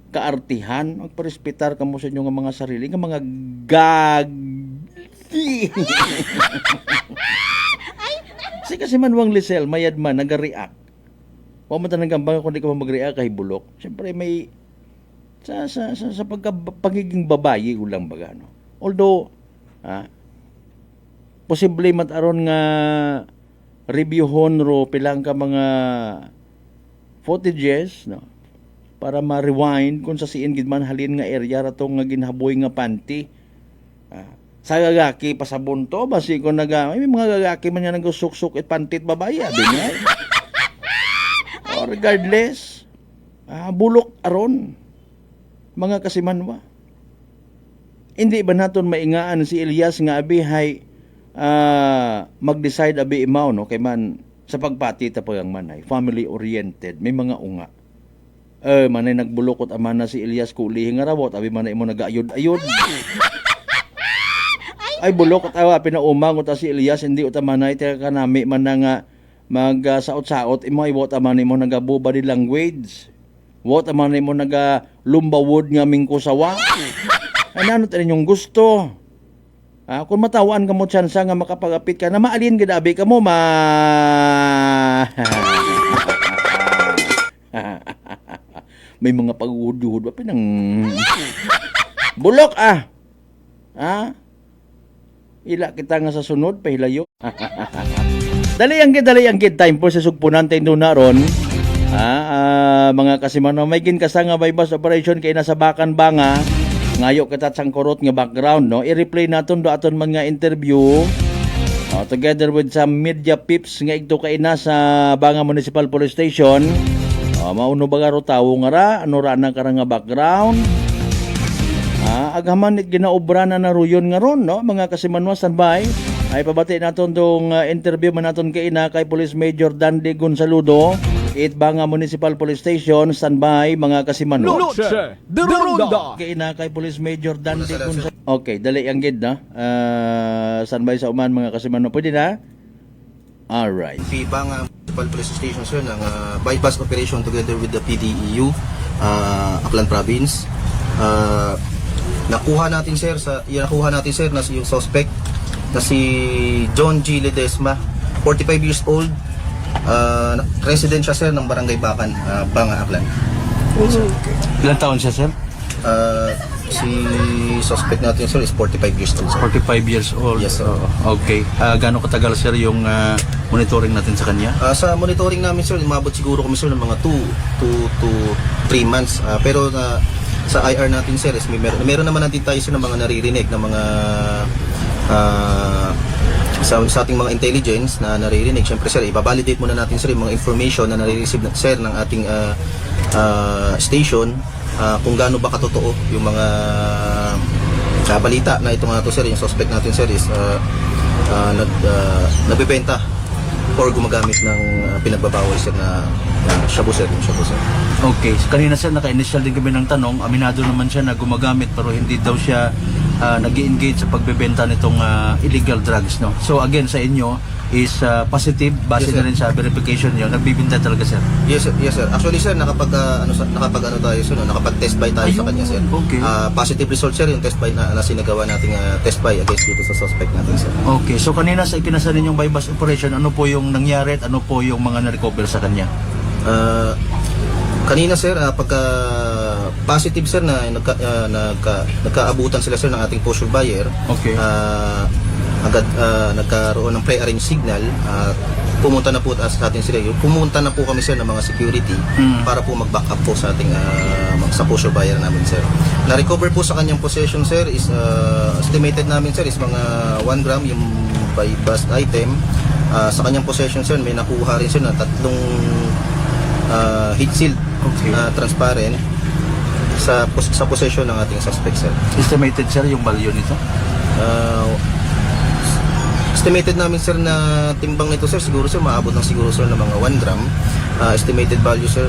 kaartihan, magparespetar ka mo sa inyo nga mga sarili, nga mga gagi. Kasi manuang Lisel, mayad man, nag-react. Huwag mo tanang gambang kung di ka mag-react kay bulok. Siyempre may, sa pagiging babae, ulang baga, no? Although, posible mataron nga reviewhon ro pilang ka mga footages, no? Para ma-rewind kung sa siin gid man halin nga area ratong nga ginhaboy nga panty. Sa gagaki pasabon to basi ko may mga gagaki man nga nagsuksok at pantit babae din ay. Regardless, bulok aron mga kasimanwa. Hindi ba naton maingaan si Elias nga abi hay mag-decide abi imaw, no? Kay man sa pagpati ta pagang manay, family oriented, may mga unga. Manay nagbulokot aman na si Elias kulihi nga rawot, abi manay mo nagaayod-ayod. Ay bulokot awa pinaumang uta si Elias, hindi uta manay ta kanami man na nga mag-saot-saot imo ay wot aman mo nagabu body language. Wot aman mo naga lumbawod nga mingkusawa. Ano tanin yung gusto? Kung matawaan ka mo tsansa nga makapagapit ka na maalin gid abi ka mo may mga pag-uhud-uhud pa pinang bulok ila kita nga sa sunod pahilayo. dali ang gid time po sa sugpunan tayo na ron. Mga kasimano may ginkasa nga bypass operation kay nasa bakan banga ngayo kita sang korot nga background, no? I-replay naton do aton man nga interview together with some media pips nga igto kay na sa Banga Municipal Police Station. Mauno ba garo tawo nga ra ano ra na karang nga background. Aghaman nit ginaobra na naruyon nga ron, no? Mga kasimanwa standby ay pabati naton dong interview man naton kay ina kay Police Major Dandy Gonsaludo it Banga Municipal Police Station standby mga kasimanwa. Kay ina kay Police Major Dandy Gonsaludo. Okay, dali ang gid na. Standby sa uman mga kasimanwa pwede na. Alright. Si Banga Municipal Police Station sir ng bypass operation together with the PDEU Aklan Province. nakuha natin sir na yung suspect na si John G. Ledesma, 45 years old, resident siya sir ng Barangay Bakan, Banga, Aklan. Ilang taon siya, sir? Si suspect natin sir is 45 years old sir. 45 years old. Yes sir. Okay. Gaano katagal, sir, yung monitoring natin sa kanya? Sa monitoring namin sir, umabot siguro kami sir ng mga 2 to 3 months. Pero sa IR natin sir, is meron naman natin tayo sir ng mga naririnig ng mga sa ating mga intelligence na naririnig. Siyempre sir, ibabalidate muna natin sir yung mga information na nare-receive sir ng ating station, kung gaano ba katotoo yung mga balita na itong sir, yung suspect natin sir is nagbebenta or gumagamit ng pinagbabawal sir na shabu sir, yung shabu sir. Okay. So, kanina sir, naka-initial din kami ng tanong. Aminado naman siya na gumagamit pero hindi daw siya nag-engage sa pagbebenta nitong illegal drugs, no? So again, sa inyo is positive base Yes, na rin sa verification niyo. Nagbibenta talaga, sir? Yes sir. Actually sir, nakapag-test buy tayo sa kanya sir. Okay. Positive result sir yung test buy na sinagawa nating test buy against dito sa suspect natin sir. Okay. So kanina sa ikinasa ninyong bypass operation, ano po yung nangyari at ano po yung mga na-recover sa kanya? Kanina sir, pagka positive sir na nagkaabutan sila sir ng ating posture buyer. Okay. Agad nagkaroon ng pre-arrange signal, pumunta na po sa atin sila. Pumunta na po kami sir ng mga security para po mag-back up po sa ating sa posture buyer namin sir. Na-recover po sa kanyang possession sir is estimated namin sir is mga 1 gram yung bypass item. Sa kanyang possession sir, may nakuha rin sir na 3 heat shield na transparent sa possession ng ating suspect sir. Estimated, sir, yung value nito? Estimated namin sir na timbang nito sir, siguro sir maabot ng siguro sir ng mga 1 gram. Estimated value sir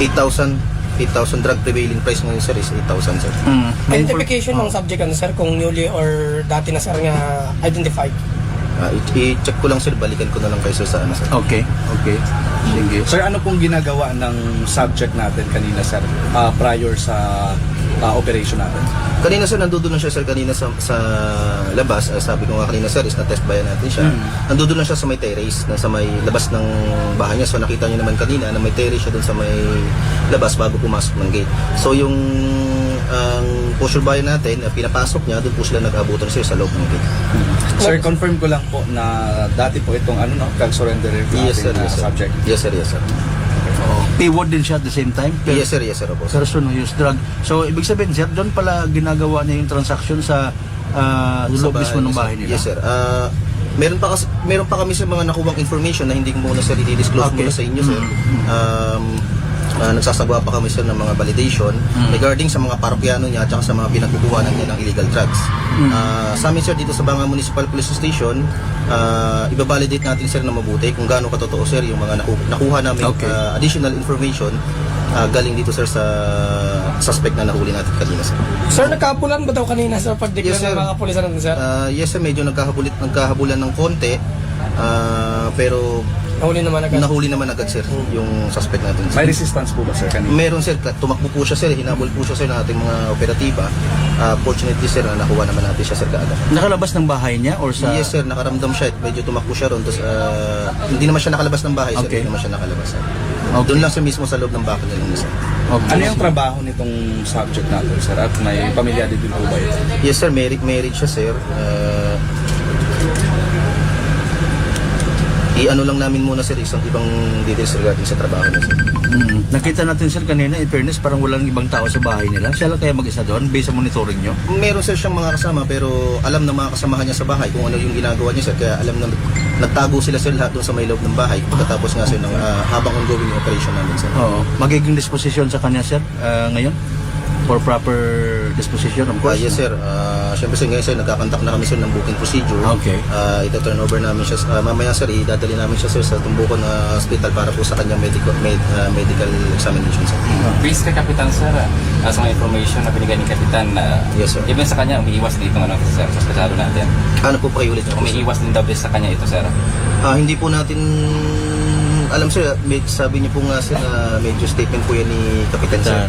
8,000 drug prevailing price ngayon sir is 8,000 sir. Identification ng subject ano sir, kung newly or dati na sir nga identified? I-check ko lang sir, balikan ko na lang kayo sir sa ano sir. Okay. Sige. Sir, ano pong ginagawa ng subject natin kanina sir, prior sa operation natin? Kanina sir, nandoon lang siya sir kanina sa labas. Sabi ko nga kanina sir, is na-test bayan natin siya. Nandoon lang siya sa may terrace, sa may labas ng bahay niya. So nakita niyo naman kanina na may terrace siya doon sa may labas bago pumasok ng gate. So yung ang posture bayan natin, pinapasok niya, doon po sila nag-abutan sir sa loob ng gate. Sir, confirm ko lang po na dati po itong kag-surrender subject. Yes sir. P-word din siya at the same time? Yes sir. Person who use drug. So, ibig sabihin, sir, doon pala ginagawa niya yung transaction sa loob mismo ng bahay nila? Yes sir. Meron pa kami sa mga nakuwang information na hindi ko muna sir i-disclose muna sa inyo sir. Nagsasagawa pa kami sir ng mga validation regarding sa mga parokyano niya at saka sa mga pinagkukuhanan niya ng illegal drugs. Sa amin sir dito sa Banga Municipal Police Station, ibabalidate natin sir na mabuti kung gaano katotoo sir yung mga nakuha namin additional information galing dito sir sa suspect na nahuli natin kanina sir. Sir, nagkahabulan ba daw kanina sa pag-declare ng mga pulisan natin sir? Yes sir, medyo nagkahabulan ng konti, pero nahuli naman agad sir yung suspect natin sir. May resistance po ba sir kanina? Meron sir, tumakbo po siya sir, hinabol po siya sir ng ating mga operatiba. Fortunately sir, nakuha naman natin siya sir kaagad. Nakalabas ng bahay niya or sa... Yes sir, nakaramdam siya, medyo tumakbo siya ron. Tapos, hindi naman siya nakalabas ng bahay sir, hindi naman siya nakalabas sir. Doon lang siya mismo sa loob ng bahay nila sir. Ano yung trabaho nitong subject natin sir at may pamilya din po ba yun? Yes sir, married siya sir. I-ano lang namin muna sir isang ibang details regarding sa trabaho niya sir. Nakita natin sir kanina, in fairness, parang walang ibang tao sa bahay nila. Siya lang kaya mag-isa doon based sa monitoring nyo? Meron sir siyang mga kasama pero alam ng mga kasamahan niya sa bahay kung ano yung ginagawa niya sir. Kaya alam na nagtago sila sir lahat doon sa may loob ng bahay pagkatapos nga sir ng habang ongoing yung operation namin sir. Oo. Magiging disposition sa kanya sir ngayon? For proper disposition, of course. Yes sir. Siyempre sir, ngayon sir, nagkakontak na kami sir ng booking procedure. Okay. Ito-turn over namin siya. Mamaya sir, idadali namin siya sir sa Tumbukan Hospital para po sa kanyang medical examination sir. Based kay Kapitan sir, sa mga information na binigay ni Kapitan, yes sir. Even sa kanya, umiiwas dito sir, sa ospital natin. Ano po pa ulit? Umiiwas din daw sa kanya ito sir. Hindi po natin alam sir, sabi niyo po nga sir na medyo statement po yan ni Kapitan sir.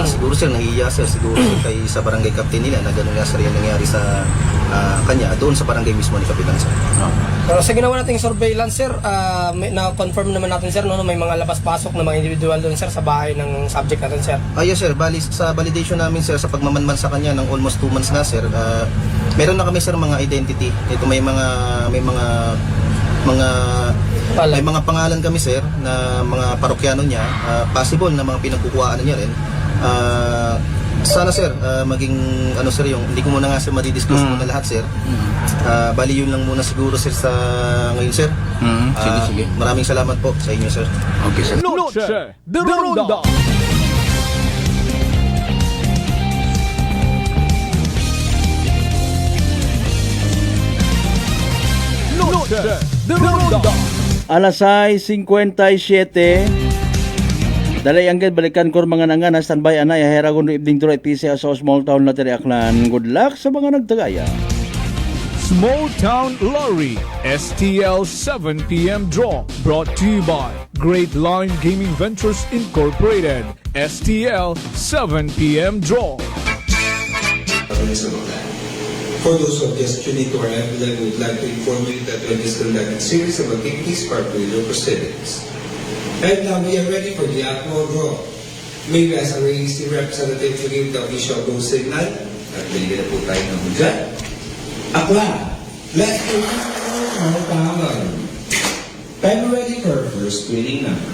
Siguro sir, nahihiya sir, siguro sir kay sa barangay captain nila na gano'n nga sir yung nangyari sa kanya doon sa barangay mismo ni Kapitan sir. Pero sa ginawa nating surveillance sir, na-confirm naman natin sir, no, may mga labas-pasok na mga individual doon sir sa bahay ng subject natin sir. Yes sir, bali sa validation namin sir sa pagmamanman sa kanya ng almost 2 months na sir, meron na kami sir mga identity. Ito may mga pangalan kami sir na mga parokyano niya, possible na mga pinagkukuhaan niya rin. Sana sir, maging ano sir yung, hindi ko muna nga sir madidisclose muna lahat sir. Bali yun lang muna siguro sir sa ngayon sir. Sige. Maraming salamat po sa inyo sir. Okay sir. Noche de Ronda. Noche de Ronda. Alas 6:57. Dalay anggad balikan ko mga nangana standby anay heragon evening tour PC sa small town Lateri Aklan. Good luck sa mga nagtagaya. Small Town Lottery STL 7 p.m. draw brought to you by Great Line Gaming Ventures Incorporated. STL 7 p.m. draw. For those who have just tuned into our emblem, we would like to inform you that we just conducted a series of activities part of your proceedings. And now we are ready for the Atmo draw. May we ask our AEC representative to give the official go signal. At binigyan na po tayo ng hudyan. Akla, let's go our pangalan. Time ready for our first winning number.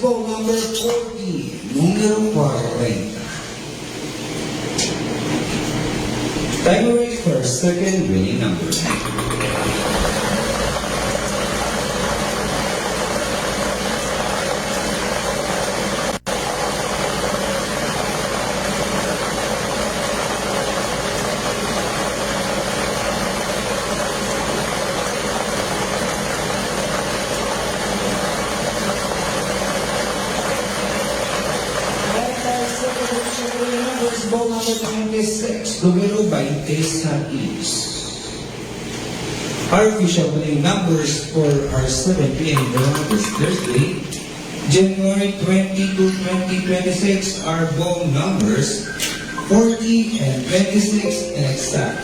Ball number 40, número 40. Time ready for second winning number. Ball number 26, numero 26. Our official winning numbers for our 7 p.m. draw this Thursday, January 22, 2026, are ball numbers 40 and 26 and exact.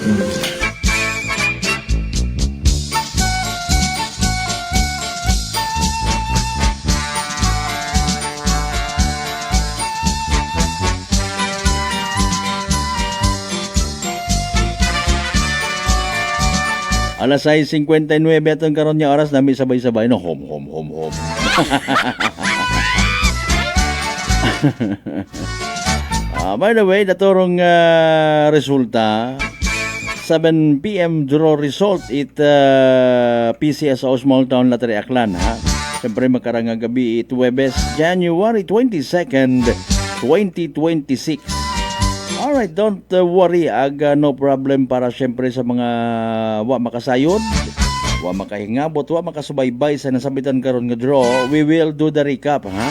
Alas 6:59 atong karon nya oras nami sabay-sabay no home. By the way, datorong resulta 7 p.m. draw result it PCSO Small Town Lateri Aklan ha. Siyempre makarang gabi it Huwebes, January 22nd, 2026. Alright, don't worry, no problem para siyempre sa mga wa makasayod, wa makahingabot, wa makasubaybay sa nasabitan karon nga draw. We will do the recap, ha?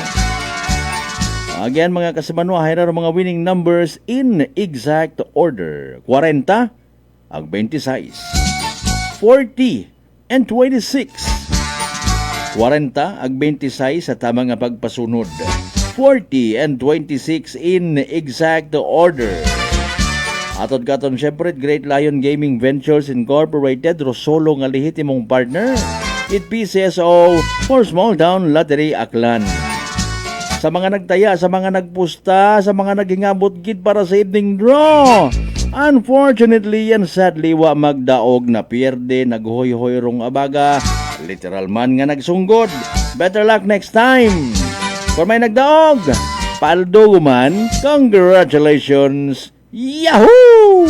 Again, mga kasimanwa, hayra mga winning numbers in exact order. 40, ang 26. 40 and 26. 40, ang 26 sa tamang nga pagpasunod. 40 and 26 in exact order. Atod katon syempre Great Lion Gaming Ventures Incorporated, Rosolo nga lehitimong partner. It PCSO for Small Town Lateri Aklan. Sa mga nagtaya, sa mga nagpusta, sa mga naghingabot gid para sa evening draw. Unfortunately and sadly wa magdaog na pierde, naghoy-hoy rong abaga. Literal man nga nagsunggod. Better luck next time. For may nagdaog, paldo man, congratulations, Yahoo!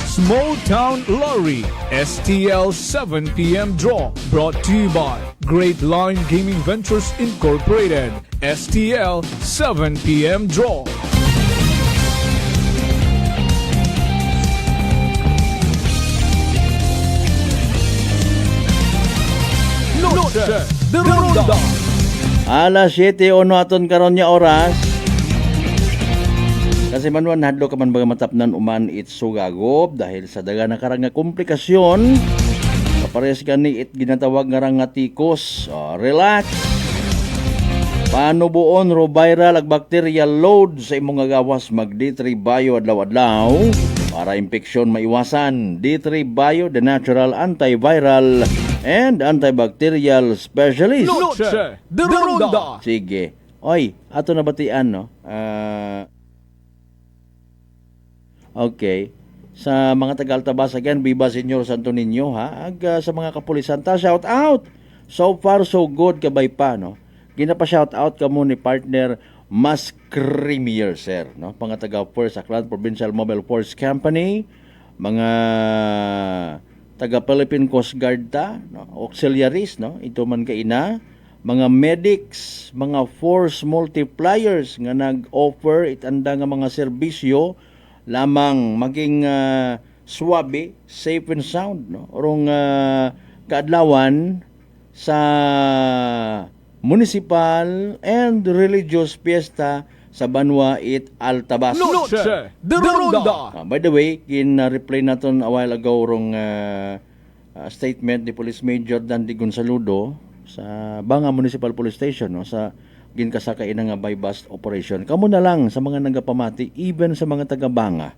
Small Town Lottery STL 7 p.m. draw brought to you by Great Line Gaming Ventures Incorporated. STL 7 p.m. draw. de Ronda. Alas 7 ono aton karon nya oras. Kasi manuan hadlo ka man baga matapnan uman it sugagop dahil sa daga na karang nga komplikasyon. Kapares gani it ginatawag nga rang nga tikos. Relax. Paano buon ro viral ag bacterial load sa imong gawas mag D3 Bio adlaw-adlaw para infeksyon maiwasan. D3 Bio, the natural antiviral and antibacterial specialist. Noche de Ronda. Sige. Oy, ato na batian no. Okay. Sa mga taga-Altabas again, Viva Senyor Santo Niño ha. Sa mga kapulisan ta, shout out. So far so good kabay pa no. Ginapa-shout out ka mo ni partner Mas Creamier, sir. No? Mga taga-First Aklan Provincial Mobile Force Company, mga taga-Philippine Coast Guard ta, no? Auxiliaries, no? Ito man kaina, mga medics, mga force multipliers nga nag-offer itanda nga mga serbisyo lamang maging swabe, safe and sound. No? Orong kaadlawan sa municipal and religious fiesta sa Banwa it Altabas. Noche de Ronda. By the way, reply naton a while ago rong statement ni Police Major Dandy Gonsaludo sa Banga Municipal Police Station no, sa ginkasakay na nga by bus operation. Kamo na lang sa mga nagapamati, even sa mga taga Banga,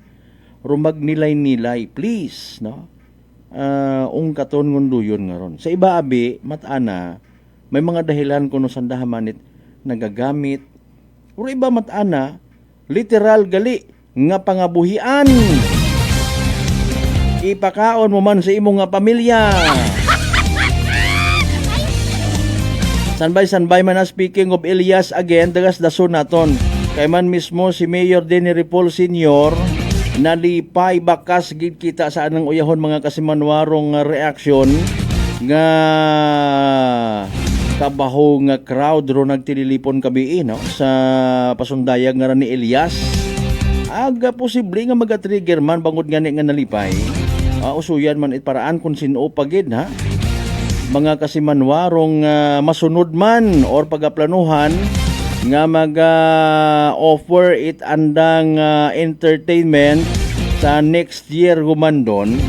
rumag nilay-nilay, please, no? Katon ngunduyon nga ron. Sa iba abi, matana, may mga dahilan kuno sandahamanit nagagamit. Uro iba matana, literal gali nga pangabuhian. Ipakaon mo man sa imong nga pamilya. Sanbay man na speaking of Elias again, dagas daso naton. Kay man mismo si Mayor Denny Ripoll Sr. nalipay bakas gid kita sa anang uyahon mga kasimanwarong reaksyon nga kabaho nga crowd ro nagtililipon kabi no sa pasundayag nga ni Elias. Aga posible nga maga-trigger man bangod nga nalipay. Usuyan man it paraan kung sino pagid ha. Mga kasimanwarong masunod man or pagaplanuhan nga mag-offer it andang entertainment sa next year humandon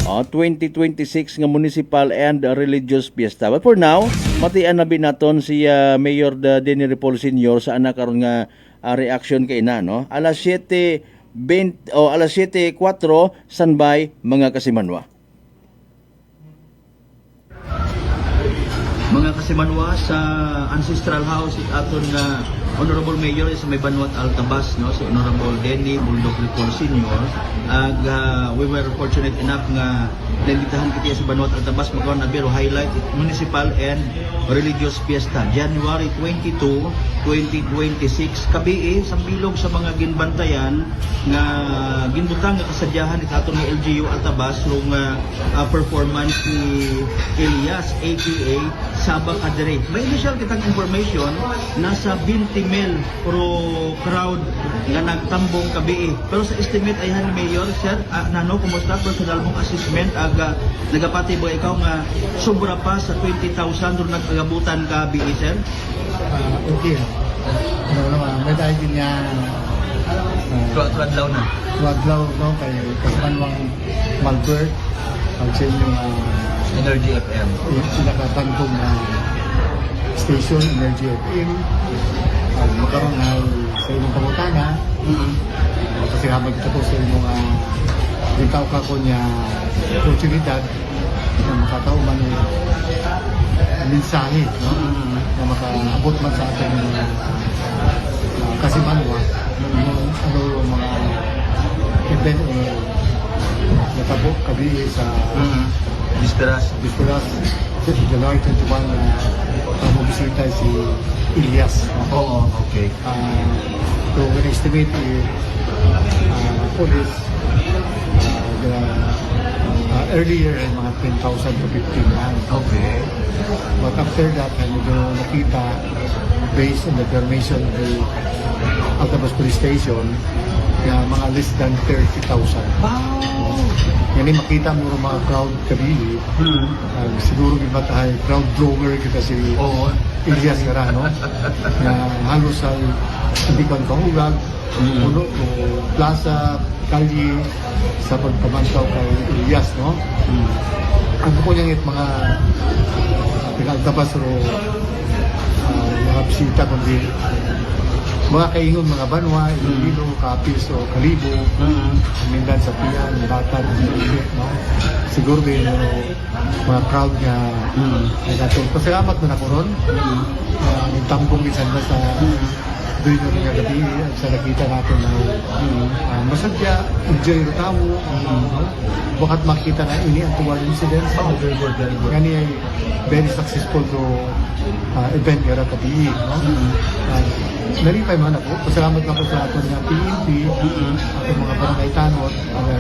2026 nga municipal and religious fiesta. But for now, matian na binaton si Mayor Denny Ripoll Sr. sa anak karon nga reaction kay na no. Alas 7:20 o alas 7:04 sanbay mga kasimanwa. Mga kasimanwa sa Ancestral House it aton nga Honorable Mayor is may Banwat Altabas no si Honorable Denny Bulldog Ripoll Sr. We were fortunate enough nga naimbitahan kita sa Banwat Altabas magkaon na biro highlight municipal and religious fiesta January 22, 2026 kabii sa bilog sa mga ginbantayan nga ginbutang nga kasadyahan it aton nga LGU Altabas rong performance ni Elias aka Saba Kadre. May initial kitang information nasa 20 mil pro crowd nga nagtambong kabii. Pero sa estimate ay ni Mayor, sir, nano kumusta personal mong assessment aga nagapati ba ikaw nga sobra pa sa 20,000 ro nagpagabutan ka kabii, sir? Okay. May dahil din niya tuwadlaw na. Tuwadlaw no kay Kasmanwang Malbert ang sa inyong Energy FM. Yung pinakatangkong station, Energy FM. Magkaroon na sa inyong pangutana. Kasi habang ito po sa inyong ikaw ka ko niya oportunidad na makatauman yung mensahe no? Na makaabot man sa ating kasimanwa ano mga event natabo kabi sa Bisperas January 21 mabisita si Elias. Oo, okay. So we estimate police earlier ay mga 10,000 to 15,000. Okay. But after that, medyo nakita based on the information of the Altabas Police Station Kaya mga less than 30,000. Wow! Yan makita mo yung mga crowd kabili. Siguro iba tayo crowd drawer kita si Elias Gara, no? Na halos ay hindi kang kahugag, puno o plaza, kalye sa pagpamantaw kay Elias, no? Ang ko niyang mga pinagtabas o mga bisita kundi mga kaingon, mga banwa, Iloilo, Capiz o Kalibo, mindan sa Pian, Batad, no? Siguro din mga crowd nga nagatong. Pasalamat na ako ron. Nagtambong din sanda sa doon na nga gabi sa nakita natin na masadya, enjoy ro tao, bakat makita na ini ang tuwal incident. Very good. Gani ay very successful to event nga gabi, no? Nalipay man ako. Pasalamat na po sa aton nga PNP, ating mga barangay tanod, mga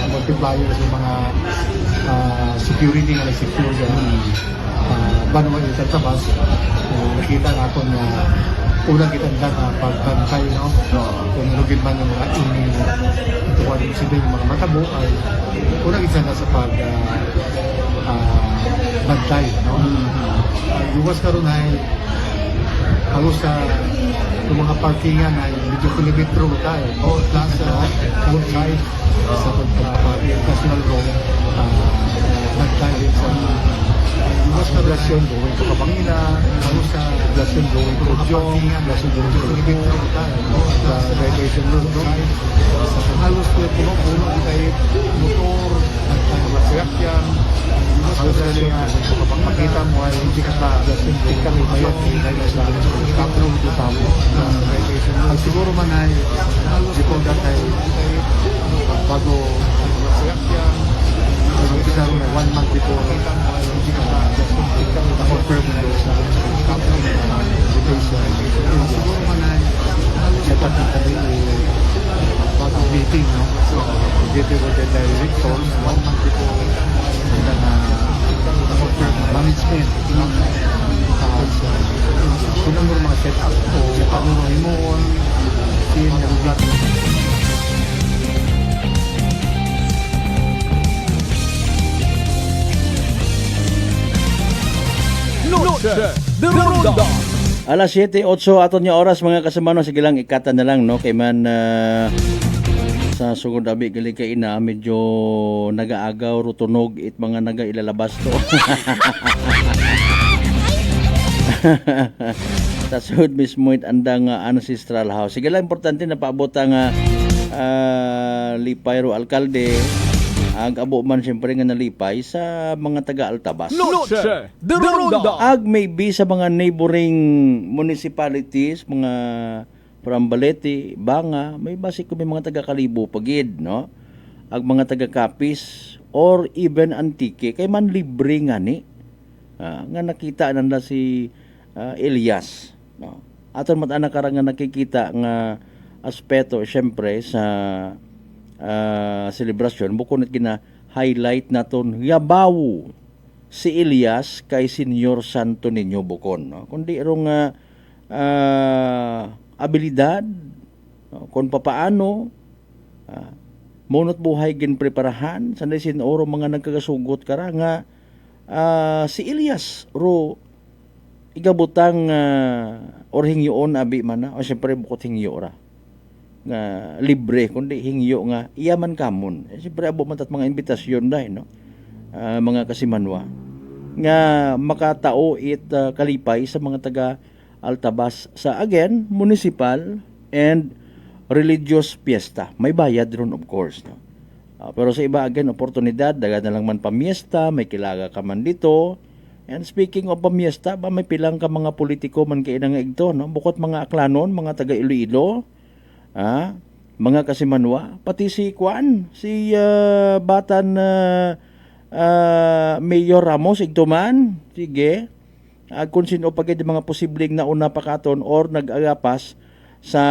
multipliers, yung mga security nga nag-secure banwa yung tatabas. Nakita natin na unang kitanda na pagbantay, no? Kung lugin man yung mga ini na tuwan yung sila yung mga matabo ay unang kitanda sa bantay, no? Iwas karon ay halos sa yung mga parkingan ay medyo kilometro tayo. Plaza, outside, sa National Road, bantay rin sa iwas na blasyon going to Kapangina, halos sa blasyon going to Jong, blasyon going to kilometro tayo. Sa graduation road, no? Halos puno-puno tayo motor, masayakyan, makita mo ay hindi ka sa hindi kami mayat sa kapro do tamo ang siguro man ay dito datay bago masayakyan hindi ka rin 1 month before hindi ka sa confirm do sa kapro invitation siguro man ay dapat kami bago meeting, no? So get with the directors 1 month before na management kung mo mga set up o panunoy mo sin yung blood Noche de Ronda. Alas 7:08 aton nga oras mga kasamanon, sige lang ikata na lang, no? Kay man sa sugod abi gali kay ina medyo nagaagaw rutunog it mga nagailalabas to. Sa sud mismo it andang ancestral house. Sige lang importante na paabot ang lipay ro alkalde ag abo man siyempre nga nalipay sa mga taga Altabas. Noche de Ronda. Ag maybe sa mga neighboring municipalities, mga from Balete, Banga, may basi ko may mga taga Kalibo pagid, no? Ag mga taga Capiz or even Antique kay man libre nga ni. Nga nakita nanda si Elias, no? Aton mat-ana karang nga nakikita nga aspeto syempre sa selebrasyon bukod nit gina highlight naton yabaw si Elias kay Senior Santo Niño Bukon, no? Kundi rong abilidad, no? Kung papaano munot buhay gin preparahan sanay sinoro mga nagkagasugot kara nga si Elias ro igabutang or hingyoon abi man o syempre bukod hingyo ra nga libre kundi hingyo nga iyaman kamon syempre abo man tat mga imbitasyon dai, no? Mga kasimanwa nga makatao it kalipay sa mga taga Altabas sa again municipal and religious fiesta. May bayad ron of course, no? Pero sa iba again oportunidad daga na lang man pamiesta, may kilaga ka man dito. And speaking of pamiesta, ba may pilang ka mga politiko man kay nga igto, no? Bukod mga aklanon, mga taga Iloilo, mga kasimanwa, pati si Juan, si Batan Mayor Ramos igto man. Sige. Kung sino pagid mga posibleng nauna pa katon or nag-agapas sa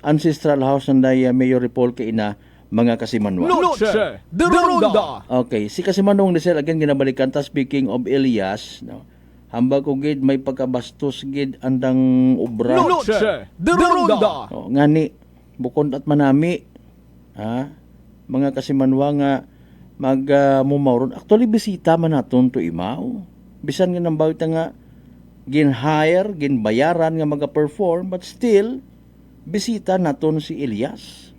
ancestral house ng Mayor Paul kay ina mga kasimanwa. Noche de Ronda. Okay, si kasimanwang Lisel again ginabalikan ta speaking of Elias, no? Hambag ko gid may pagkabastos gid andang obra. Noche de Ronda. Ngani bukod at manami. Mga kasimanwa nga magmumauron. Actually, bisita man naton to imaw. Bisan nga nang bawita nga gin-hire, ginbayaran nga maga-perform, but still, bisita naton si Elias.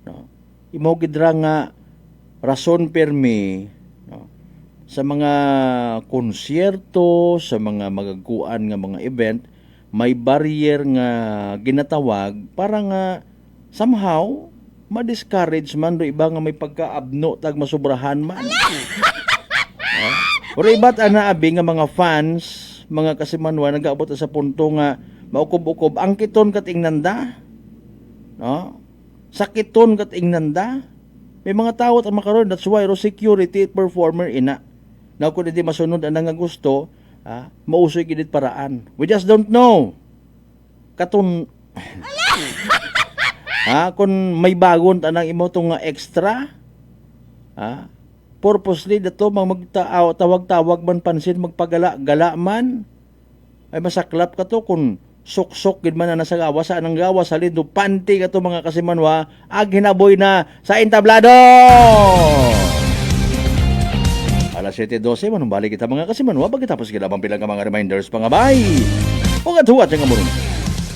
No? Imaw gidra nga rason permi, no? Sa mga konsyerto, sa mga magagkuan nga mga event, may barrier nga ginatawag para nga somehow ma-discourage man do iba nga may pagkaabno tag masubrahan man. Pero iba't abi nga mga fans, mga kasimanwa nagaabot sa punto nga maukob-ukob ang kiton kat ingnanda. No? Sakiton kat ingnanda. May mga tao at makaroon, that's why security performer ina. Na kung hindi masunod ang nga gusto, mausoy gidit paraan. We just don't know. Katon kung may bagon tanang imo tong extra, purposely dato tawag-tawag man pansin magpagala-gala man, ay masaklap ka to kung sok-sok gid man na nasa gawa sa anang gawa sa lindo panty ka to mga kasimanwa ag hinaboy na sa entablado. Alas 7:12 manong balik kita mga kasimanwa pagkatapos kita pampilang ka mga reminders pangabay. O gatuwat ang amulong.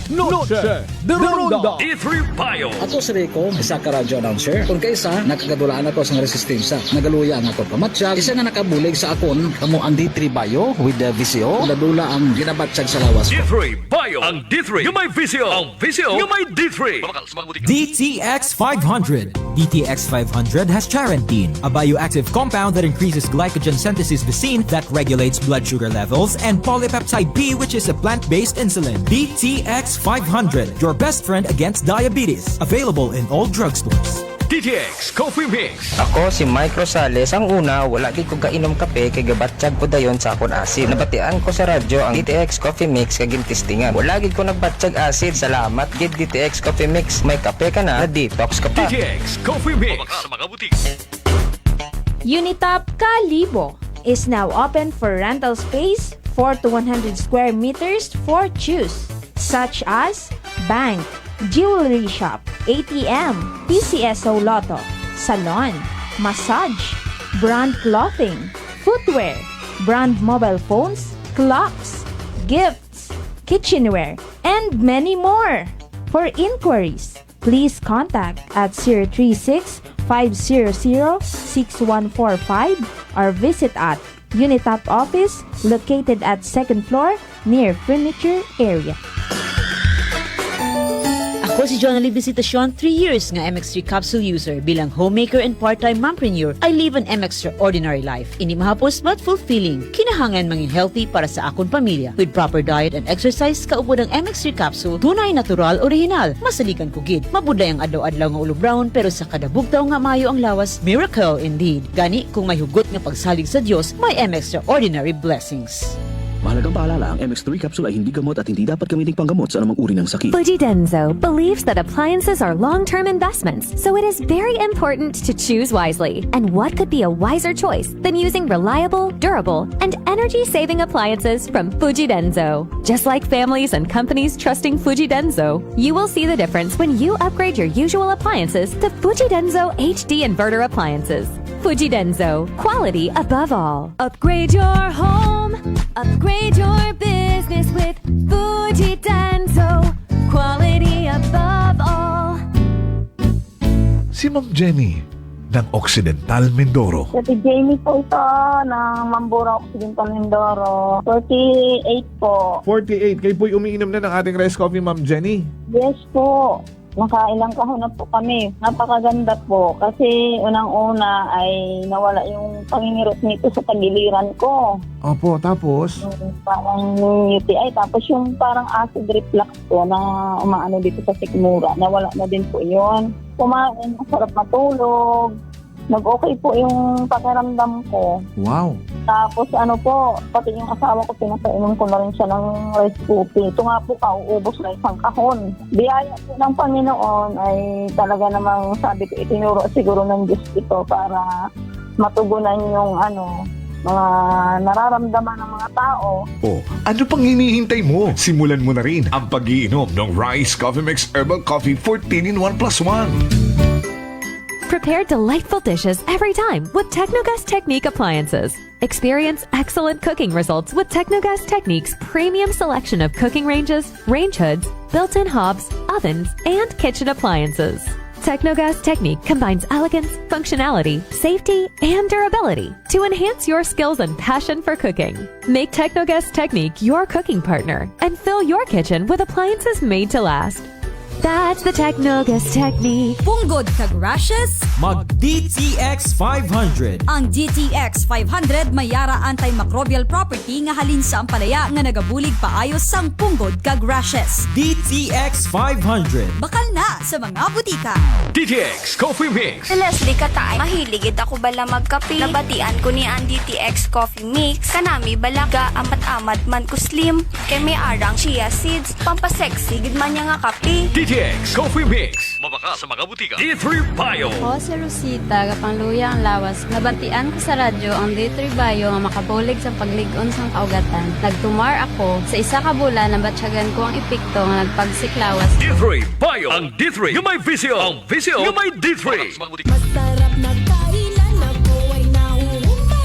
Noche de Ronda D3 Bio. Ato si Rico, isa ka radio announcer. Kung kaysa, nakagadulaan ako sa resistensya. Nagaluya ang ako pamatsyag. Isa nga nakabulig sa akon, kamo ang D3 Bio with the VCO. Ladula ang ginabatsyag sa lawas ko. D3 Bio. Ang D3 yung may VCO. Ang VCO yung may D3. DTX 500. DTX 500 has charantine, a bioactive compound that increases glycogen synthesis Vicine that regulates blood sugar levels, and polypeptide B, which is a plant-based insulin. DTX 500, your best friend against diabetes. Available in all drugstores. DTX Coffee Mix. Ako si Mike Rosales. Ang una, wala gid ko kainom kape kay gabatsyag ko dayon sa akon asid. Nabatian ko sa radyo ang DTX Coffee Mix kay gintistingan. Wala gid ko nagbatsyag asid. Salamat gid DTX Coffee Mix. May kape ka na detox ka pa. DTX Coffee Mix. Sa mga butik. Unitop Kalibo is now open for rental space 4 to 100 square meters for choose, such as bank, jewelry shop, ATM, PCSO Lotto, salon, massage, brand clothing, footwear, brand mobile phones, clocks, gifts, kitchenware, and many more. For inquiries, please contact at 036-500-6145 or visit at Unitop office located at 2nd floor near furniture area. Ako si Jonali Visitacion, 3 years nga MX3 capsule user. Bilang homemaker and part-time mompreneur, I live an extraordinary life. Ini mahapos but fulfilling. Kinahangan mangin healthy para sa akon pamilya. With proper diet and exercise, kaupod ang MX3 capsule, tunay, natural, original. Masalikan ko gid. Mabuday ang adlaw-adlaw nga ulo brown, pero sa kada bugtaw nga mayo ang lawas, miracle indeed. Gani, kung may hugot nga pagsalig sa Dios, may extraordinary blessings. Mahalagang paalala, ang MX3 capsule ay hindi gamot at hindi dapat gamiting panggamot sa anumang uri ng sakit. Fujidenzo believes that appliances are long-term investments, so it is very important to choose wisely. And what could be a wiser choice than using reliable, durable, and energy-saving appliances from Fujidenzo? Just like families and companies trusting Fujidenzo, you will see the difference when you upgrade your usual appliances to Fujidenzo HD inverter appliances. Fujidenzo, quality above all. Upgrade your home, upgrade your business with Fujidenzo, quality above all. Si Ma'am Jenny ng Occidental Mindoro. Si Jamie po ito ng Mambura Occidental Mindoro. 48 po. 48. Kayo po'y umiinom na ng ating rice coffee, Ma'am Jenny? Yes po. Nakailang kahon na po kami. Napakaganda po. Kasi unang-una ay nawala yung pangingirot nito sa tagiliran ko. Opo, tapos? Parang UTI. Tapos yung parang acid reflux po na umaano dito sa sikmura. Nawala na din po yun. Kumain, masarap matulog. Nag-okay po yung pakiramdam ko. Wow. Tapos ano po, pati yung asawa ko, pinapainom ko na rin siya ng rice coffee. Ito nga po, kauubos na isang kahon. Biyaya po ng Panginoon ay talaga namang sabi ko, itinuro siguro ng Diyos ito para matugunan yung mga nararamdaman ng mga tao. Oh, ano pang hinihintay mo? Simulan mo na rin ang pag-iinom ng Rice Coffee Mix Herbal Coffee 14 in 1 plus 1. Prepare delightful dishes every time with Technogas Technique appliances. Experience excellent cooking results with Technogas Technique's premium selection of cooking ranges, range hoods, built-in hobs, ovens, and kitchen appliances. Technogas Technique combines elegance, functionality, safety, and durability to enhance your skills and passion for cooking. Make Technogas Technique your cooking partner and fill your kitchen with appliances made to last. That's the Technogas Technique. Punggod kag rashes? Mag DTX 500. Ang DTX 500 may yara antimicrobial property nga halin sa ampalaya nga nagabulig paayos sang punggod kag rashes. DTX 500. Bakal na sa mga butika. DTX Coffee Mix. Si Leslie Katay, mahiligid ako bala magkape. Nabatian ko ni ang DTX Coffee Mix. Kanami balaga amat-amat man ko slim. Kay may arang chia seeds. Pampasexy gid man niya nga kape. DTX Coffee Mix. Mabaka sa mga butika. D3 Bio. Ako si Rosita, kapangluya ang lawas. Nabatian ko sa radyo ang D3 Bio nga makabulig sa pagligon sang kaugatan. Nagtumar ako. Sa isa ka bulan, nabatsyagan ko ang epekto nga nagpagsiklawas. D3 Bio. Ang D3 yung may visyo. Ang visyo yung may D3. Masarap na kainan na buhay na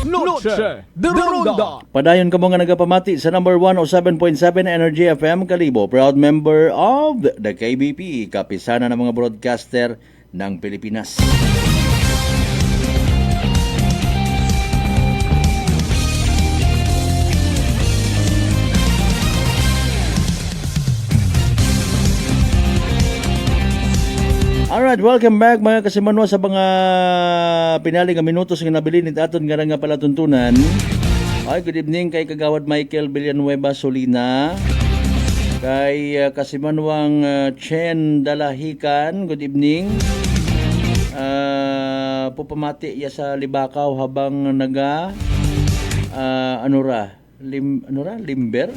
Noche de Ronda. Padayon ka mga nagapamati sa number 107.7 Energy FM Kalibo, proud member of the KBP, kapisana ng mga broadcaster ng Pilipinas. Alright, welcome back mga kasimanwa sa mga pinaling nga minutos nga nabilin it aton nga nga palatuntunan. Ay, good evening kay Kagawad Michael Villanueva Solina. Kay kasimanwang Chen Dalahican, good evening. Pupamati ya sa Libakaw habang naga limber.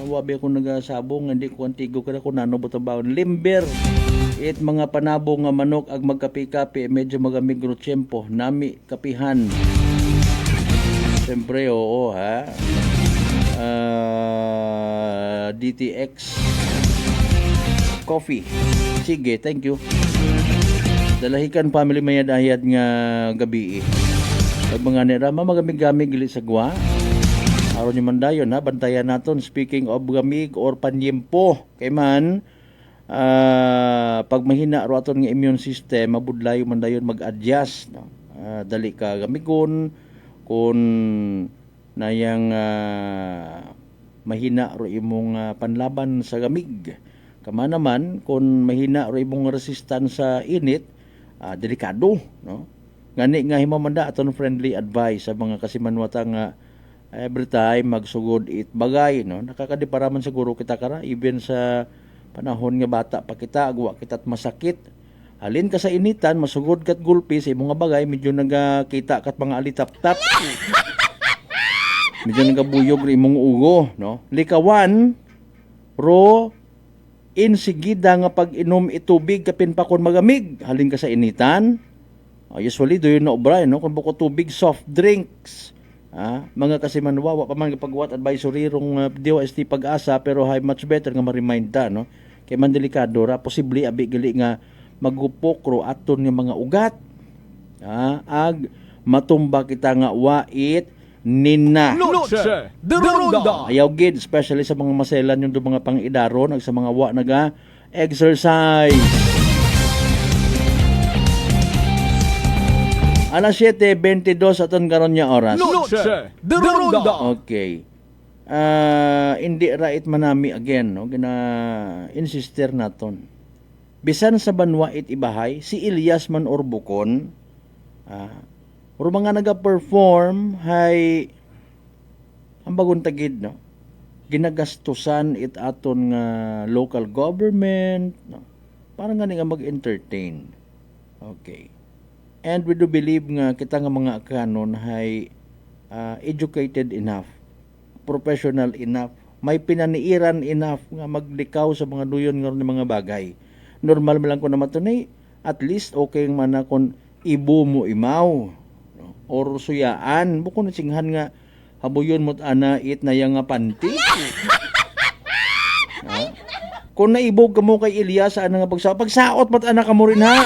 Wabi ako nagasabong, hindi ko antigo kada ko nano butabawon limber. It mga panabo nga manok ag magkapi-kapi medyo magamigro tiyempo nami kapihan. Siyempre oo ha. DTX Coffee. Sige, thank you. Dalahican family mayad-ayad nga gabi. Pag mga nirama magamig-gamig gili sa gwa. Araw nyo man dayon ha, bantayan naton. Speaking of gamig or panyempo, kay man, pag mahina ro aton nga immune system, mabudlayo man dayon mag-adjust. No? Dali ka gamigon, kung nayang mahina ro imong panlaban sa gamig. Kama naman, kung mahina ro imong resistance sa init, delikado. No? Ngani nga himamanda aton friendly advice sa mga kasimanwata nga every time magsugod it bagay, no? Nakakadiparaman siguro kita kara even sa panahon nga bata pa kita agwa kita't masakit. Halin ka sa initan, masugod kat gulpi sa imong bagay, medyo nagakita kat mga alitap-tap. Medyo nagabuyog ri imong ugo, no? Likawan ro insigida nga pag-inom itubig kapin pa kon magamig. Halin ka sa initan. Usually do you know obra, no? Kung buko tubig, soft drinks. Mga kasimanwa, pa man pagwat advisory rong DOST Pag-asa pero hay much better nga ma-remind ta, no? Kay man delikado ra posible abi gali nga magupok ro aton nga mga ugat. Ag matumba kita nga wait nina. Noche de Ronda. Ayaw gid especially sa mga maselan yung mga pang-idaron ag sa mga wa naga exercise. Alas 7:22 aton karon nya oras. Noche de Ronda. Okay. Hindi right manami again, no? Gina-insister naton. Bisan sa banwa it ibahay, si Ilyas man Orbukon, or mga naga-perform, hay, ang bagong tagid, no? Ginagastusan it aton nga local government, no? Parang nga mag-entertain. Okay. And we do believe nga kita nga mga kanon hay educated enough, professional enough, may pinaniiran enough nga maglikaw sa mga duyon nga mga bagay. Normal man lang ko naman to at least okay man na kung ibo mo imaw. No? or suyaan. Buko na singhan nga habuyon mo't ana it na yang nga panty. Ha? Kung naibog ka mo kay Elias sa ana nga pagsaot mo't ana ka mo rin ha.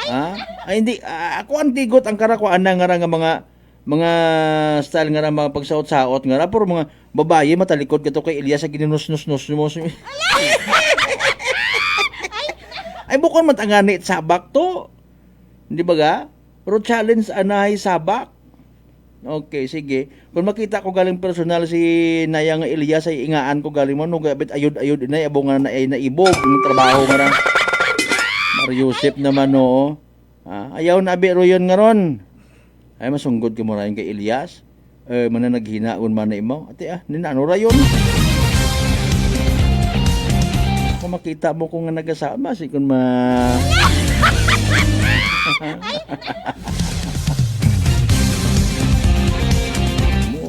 Ha? Ay hindi ako ang tigot ang kara ko ana nga mga style nga mga pagsaot-saot nga pero mga babae matalikod kato kay Elias sa ginunus-nus-nus mo. Ay bukon man tangani sabak to. Hindi ba ga? Pero challenge anay sabak. Okay, sige. Kung makita ko galing personal si Naya nga Elias ay ingaan ko galing mo no gabit ayod-ayod inay abo nga na ay naibog ng trabaho nga ra. Mariusip naman no. Ayaw na abi royon nga ron. Ay masunggod ka mo rayon kay Elias. Mana naghinaon man na imo. Ate ninano rayon. Kung makita mo kung nga nagasama si kun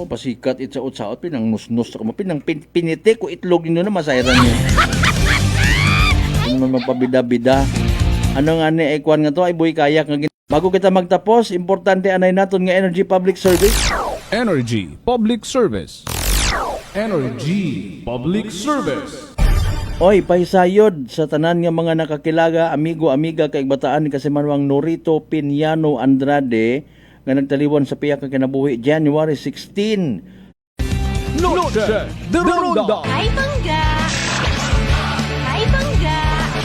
pasikat itsaot-saot pinang nus-nus sa pinang pinite ko itlog nino na masayran niyo. Ano man magpabida-bida. Ano nga ni kwan nga to ay boy kayak nga bago kita magtapos, importante anay naton nga Energy Public Service. Energy Public Service. Energy Public Service. Oy, pahisayod sa tanan nga mga nakakilaga, amigo-amiga kay bataan kasi manwang Norito Piñano Andrade nga nagtaliwan sa piyak nga kinabuhi January 16. Noche de Ronda. Hi, Bangga! Hi, Bangga!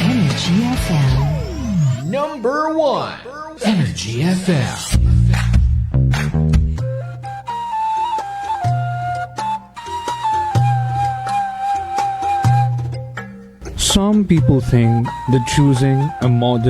Energy FM. Number 1. Energy FM. Some people think that choosing a modest